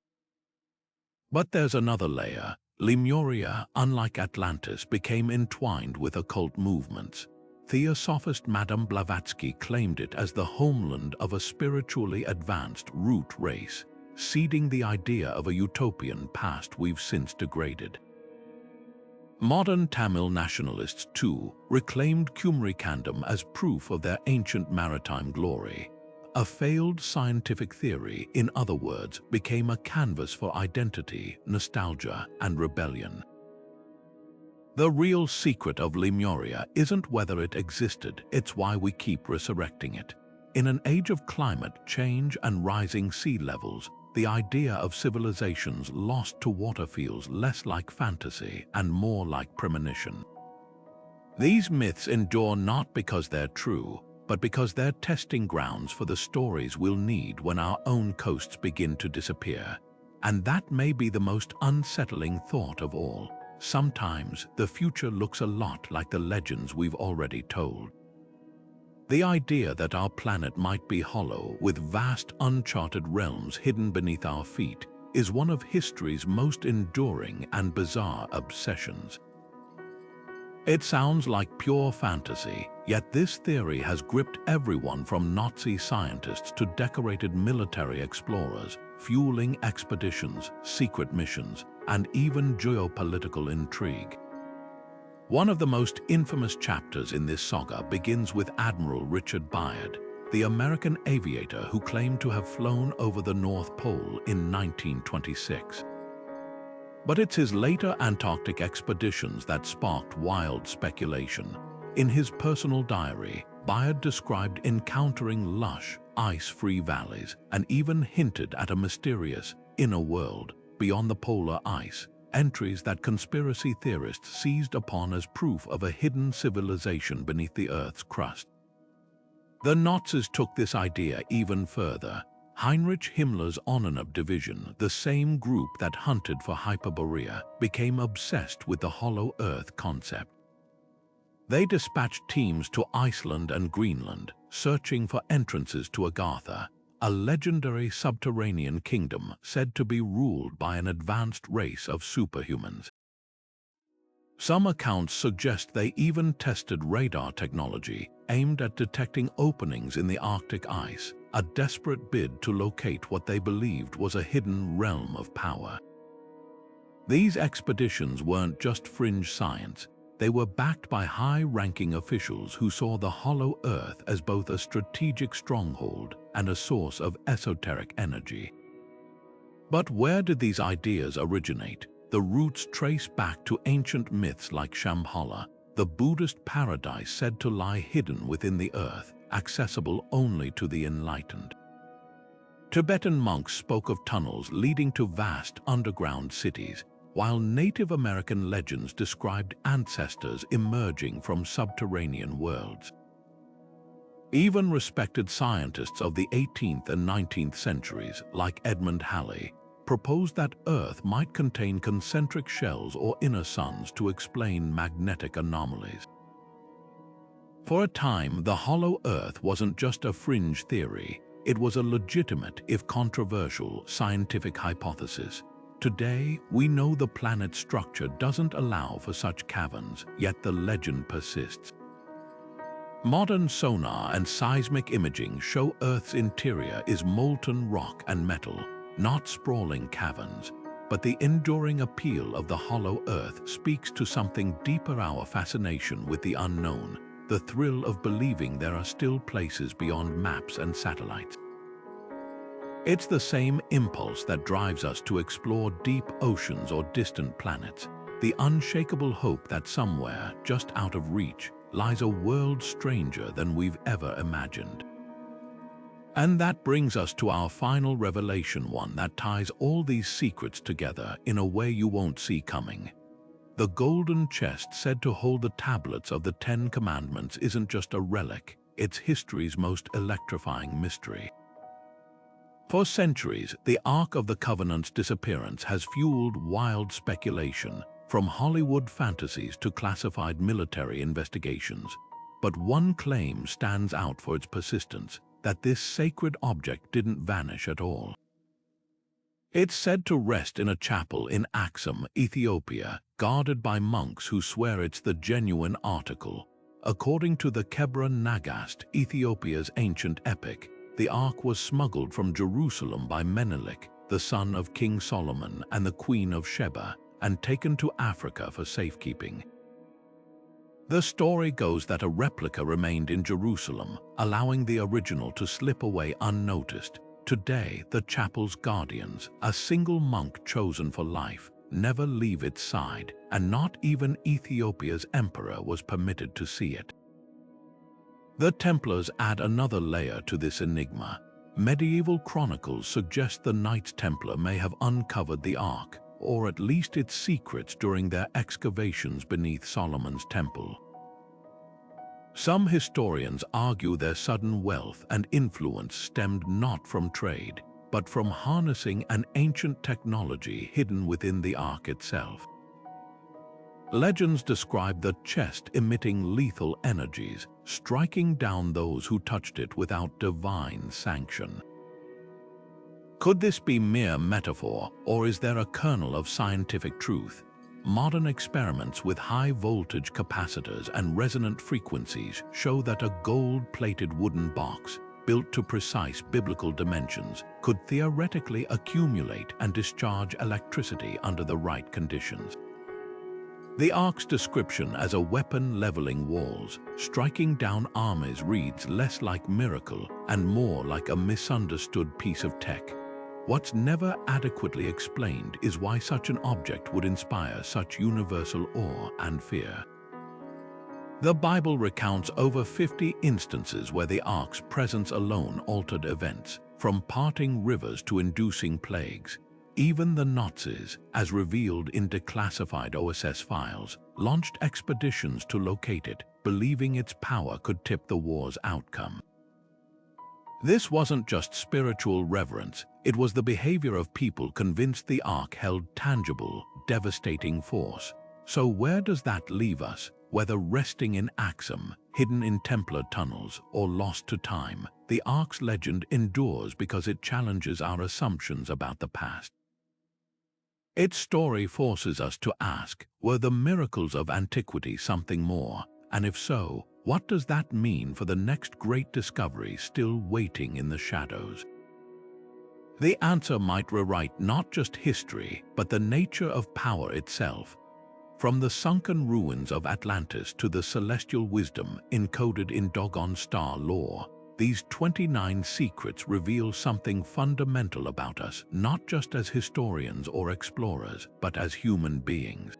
But there's another layer. Lemuria, unlike Atlantis, became entwined with occult movements. Theosophist Madame Blavatsky claimed it as the homeland of a spiritually advanced root race, seeding the idea of a utopian past we've since degraded. Modern Tamil nationalists, too, reclaimed Kumari Kandam as proof of their ancient maritime glory. A failed scientific theory, in other words, became a canvas for identity, nostalgia, and rebellion. The real secret of Lemuria isn't whether it existed, it's why we keep resurrecting it. In an age of climate change and rising sea levels, the idea of civilizations lost to water feels less like fantasy and more like premonition. These myths endure not because they're true, but because they're testing grounds for the stories we'll need when our own coasts begin to disappear. And that may be the most unsettling thought of all. Sometimes the future looks a lot like the legends we've already told. The idea that our planet might be hollow with vast uncharted realms hidden beneath our feet is one of history's most enduring and bizarre obsessions. It sounds like pure fantasy, yet this theory has gripped everyone from Nazi scientists to decorated military explorers, fueling expeditions, secret missions, and even geopolitical intrigue. One of the most infamous chapters in this saga begins with Admiral Richard Byrd, the American aviator who claimed to have flown over the North Pole in 1926. But it's his later Antarctic expeditions that sparked wild speculation. In his personal diary, Byrd described encountering lush, ice-free valleys and even hinted at a mysterious inner world beyond the polar ice, entries that conspiracy theorists seized upon as proof of a hidden civilization beneath the Earth's crust. The Nazis took this idea even further. Heinrich Himmler's Ononab division, the same group that hunted for Hyperborea, became obsessed with the hollow Earth concept. They dispatched teams to Iceland and Greenland, searching for entrances to Agartha, a legendary subterranean kingdom said to be ruled by an advanced race of superhumans. Some accounts suggest they even tested radar technology aimed at detecting openings in the Arctic ice, a desperate bid to locate what they believed was a hidden realm of power. These expeditions weren't just fringe science. They were backed by high-ranking officials who saw the hollow Earth as both a strategic stronghold and a source of esoteric energy. But where did these ideas originate? The roots trace back to ancient myths like Shambhala, the Buddhist paradise said to lie hidden within the earth, accessible only to the enlightened. Tibetan monks spoke of tunnels leading to vast underground cities, while Native American legends described ancestors emerging from subterranean worlds. Even respected scientists of the 18th and 19th centuries, like Edmund Halley, proposed that Earth might contain concentric shells or inner suns to explain magnetic anomalies. For a time, the hollow Earth wasn't just a fringe theory, it was a legitimate, if controversial, scientific hypothesis. Today, we know the planet's structure doesn't allow for such caverns, yet the legend persists. Modern sonar and seismic imaging show Earth's interior is molten rock and metal, not sprawling caverns, but the enduring appeal of the hollow Earth speaks to something deeper: our fascination with the unknown, the thrill of believing there are still places beyond maps and satellites. It's the same impulse that drives us to explore deep oceans or distant planets, the unshakable hope that somewhere, just out of reach, lies a world stranger than we've ever imagined. And that brings us to our final revelation, one that ties all these secrets together in a way you won't see coming. The golden chest said to hold the tablets of the 10 Commandments isn't just a relic, it's history's most electrifying mystery. For centuries, the Ark of the Covenant's disappearance has fueled wild speculation, from Hollywood fantasies to classified military investigations. But one claim stands out for its persistence: that this sacred object didn't vanish at all. It's said to rest in a chapel in Axum, Ethiopia, guarded by monks who swear it's the genuine article. According to the Kebra Nagast, Ethiopia's ancient epic, the Ark was smuggled from Jerusalem by Menelik, the son of King Solomon and the Queen of Sheba, and taken to Africa for safekeeping. The story goes that a replica remained in Jerusalem, allowing the original to slip away unnoticed. Today, the chapel's guardians, a single monk chosen for life, never leave its side, and not even Ethiopia's emperor was permitted to see it. The Templars add another layer to this enigma. Medieval chronicles suggest the Knights Templar may have uncovered the Ark, or at least its secrets, during their excavations beneath Solomon's temple. Some historians argue their sudden wealth and influence stemmed not from trade, but from harnessing an ancient technology hidden within the Ark itself. Legends describe the chest emitting lethal energies, striking down those who touched it without divine sanction. Could this be mere metaphor, or is there a kernel of scientific truth? Modern experiments with high-voltage capacitors and resonant frequencies show that a gold-plated wooden box, built to precise biblical dimensions, could theoretically accumulate and discharge electricity under the right conditions. The Ark's description as a weapon leveling walls, striking down armies reads less like miracle and more like a misunderstood piece of tech. What's never adequately explained is why such an object would inspire such universal awe and fear. The Bible recounts over 50 instances where the Ark's presence alone altered events, from parting rivers to inducing plagues. Even the Nazis, as revealed in declassified OSS files, launched expeditions to locate it, believing its power could tip the war's outcome. This wasn't just spiritual reverence, it was the behavior of people convinced the Ark held tangible, devastating force. So where does that leave us? Whether resting in Axum, hidden in Templar tunnels, or lost to time, the Ark's legend endures because it challenges our assumptions about the past. Its story forces us to ask, were the miracles of antiquity something more? And if so, what does that mean for the next great discovery still waiting in the shadows? The answer might rewrite not just history, but the nature of power itself. From the sunken ruins of Atlantis to the celestial wisdom encoded in Dogon star lore, these 29 secrets reveal something fundamental about us, not just as historians or explorers, but as human beings.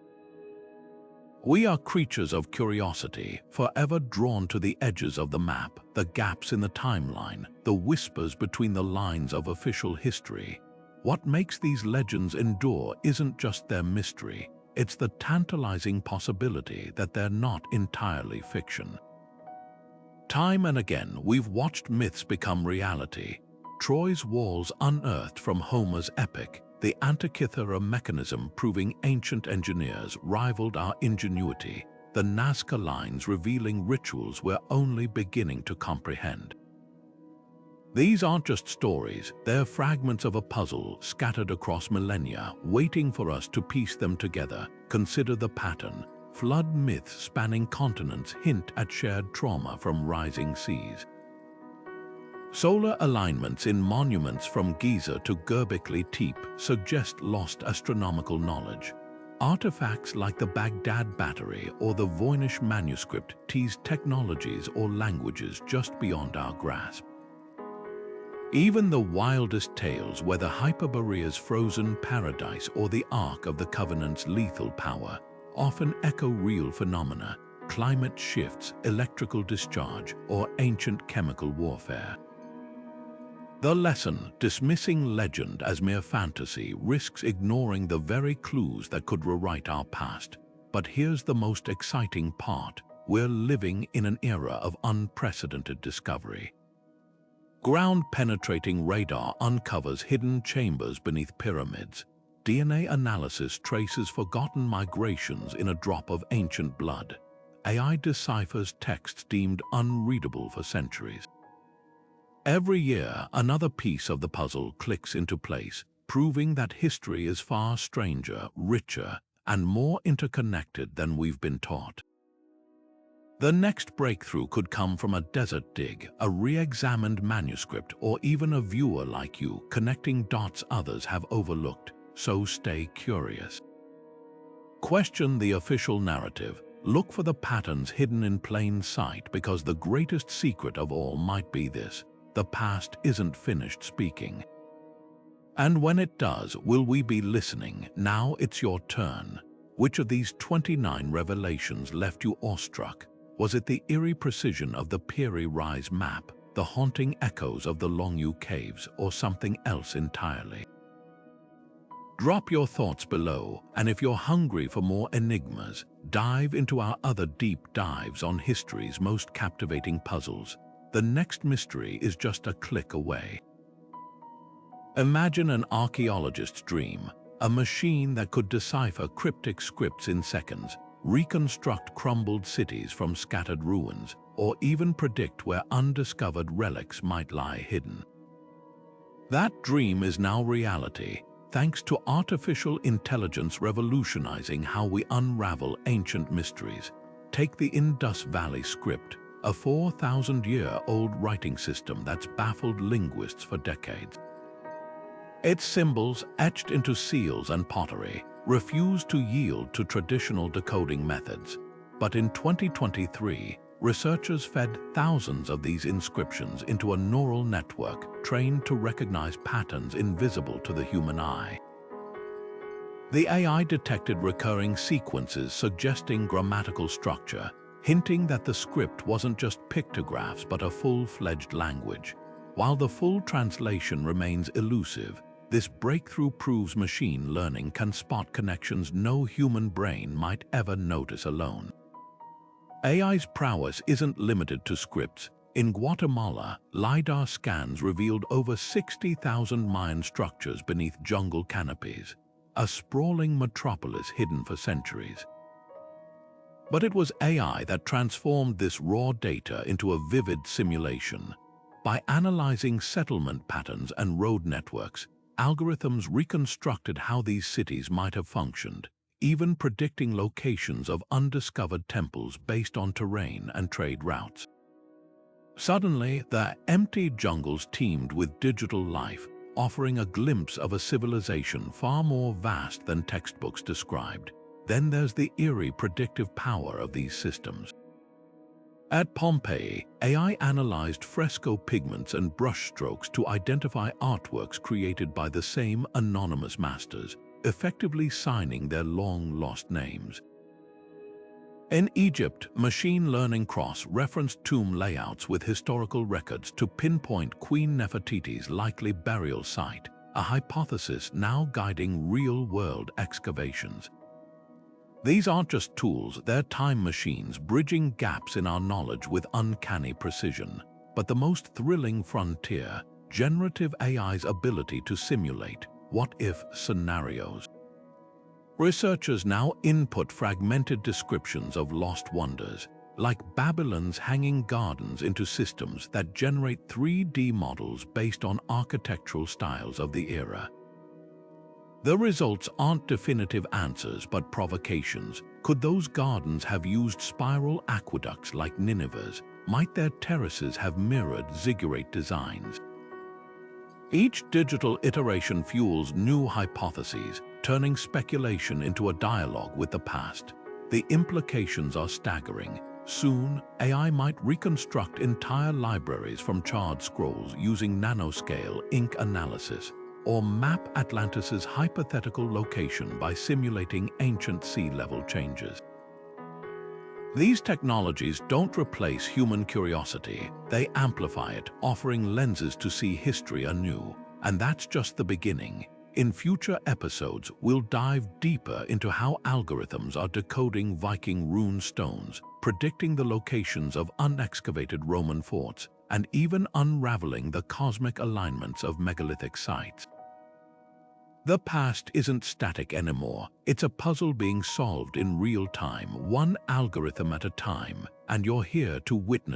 We are creatures of curiosity, forever drawn to the edges of the map, the gaps in the timeline, the whispers between the lines of official history. What makes these legends endure isn't just their mystery, it's the tantalizing possibility that they're not entirely fiction. Time and again, we've watched myths become reality. Troy's walls unearthed from Homer's epic, the Antikythera Mechanism proving ancient engineers rivaled our ingenuity, the Nazca Lines revealing rituals we're only beginning to comprehend. These aren't just stories, they're fragments of a puzzle scattered across millennia, waiting for us to piece them together. Consider the pattern. Flood myths spanning continents hint at shared trauma from rising seas. Solar alignments in monuments from Giza to Göbekli Tepe suggest lost astronomical knowledge. Artifacts like the Baghdad Battery or the Voynich Manuscript tease technologies or languages just beyond our grasp. Even the wildest tales, whether Hyperborea's frozen paradise or the Ark of the Covenant's lethal power, often echo real phenomena, climate shifts, electrical discharge, or ancient chemical warfare. The lesson, dismissing legend as mere fantasy, risks ignoring the very clues that could rewrite our past. But here's the most exciting part. We're living in an era of unprecedented discovery. Ground-penetrating radar uncovers hidden chambers beneath pyramids. DNA analysis traces forgotten migrations in a drop of ancient blood. AI deciphers texts deemed unreadable for centuries. Every year, another piece of the puzzle clicks into place, proving that history is far stranger, richer, and more interconnected than we've been taught. The next breakthrough could come from a desert dig, a re-examined manuscript, or even a viewer like you connecting dots others have overlooked. So stay curious. Question the official narrative. Look for the patterns hidden in plain sight, because the greatest secret of all might be this: the past isn't finished speaking. And when it does, will we be listening? Now it's your turn. Which of these 29 revelations left you awestruck? Was it the eerie precision of the Piri Reis map, the haunting echoes of the Longu caves, or something else entirely? Drop your thoughts below, and if you're hungry for more enigmas, dive into our other deep dives on history's most captivating puzzles. The next mystery is just a click away. Imagine an archaeologist's dream, a machine that could decipher cryptic scripts in seconds, reconstruct crumbled cities from scattered ruins, or even predict where undiscovered relics might lie hidden. That dream is now reality, thanks to artificial intelligence revolutionizing how we unravel ancient mysteries. Take the Indus Valley Script, a 4,000-year-old writing system that's baffled linguists for decades. Its symbols, etched into seals and pottery, refused to yield to traditional decoding methods. But in 2023, researchers fed thousands of these inscriptions into a neural network trained to recognize patterns invisible to the human eye. The AI detected recurring sequences suggesting grammatical structure, hinting that the script wasn't just pictographs but a full-fledged language. While the full translation remains elusive, this breakthrough proves machine learning can spot connections no human brain might ever notice alone. AI's prowess isn't limited to scripts. In Guatemala, LiDAR scans revealed over 60,000 Mayan structures beneath jungle canopies, a sprawling metropolis hidden for centuries. But it was AI that transformed this raw data into a vivid simulation. By analyzing settlement patterns and road networks, algorithms reconstructed how these cities might have functioned, even predicting locations of undiscovered temples based on terrain and trade routes. Suddenly, the empty jungles teemed with digital life, offering a glimpse of a civilization far more vast than textbooks described. Then there's the eerie predictive power of these systems. At Pompeii, AI analyzed fresco pigments and brushstrokes to identify artworks created by the same anonymous masters, effectively signing their long-lost names. In Egypt, machine learning cross-referenced tomb layouts with historical records to pinpoint Queen Nefertiti's likely burial site, a hypothesis now guiding real-world excavations. These aren't just tools, they're time machines bridging gaps in our knowledge with uncanny precision. But the most thrilling frontier, generative AI's ability to simulate what-if scenarios. Researchers now input fragmented descriptions of lost wonders, like Babylon's hanging gardens, into systems that generate 3D models based on architectural styles of the era. The results aren't definitive answers but provocations. Could those gardens have used spiral aqueducts like Nineveh's? Might their terraces have mirrored ziggurat designs? Each digital iteration fuels new hypotheses, turning speculation into a dialogue with the past. The implications are staggering. Soon, AI might reconstruct entire libraries from charred scrolls using nanoscale ink analysis, or map Atlantis's hypothetical location by simulating ancient sea level changes. These technologies don't replace human curiosity, they amplify it, offering lenses to see history anew. And that's just the beginning. In future episodes, we'll dive deeper into how algorithms are decoding Viking rune stones, predicting the locations of unexcavated Roman forts, and even unraveling the cosmic alignments of megalithic sites. The past isn't static anymore. It's a puzzle being solved in real time, one algorithm at a time, and you're here to witness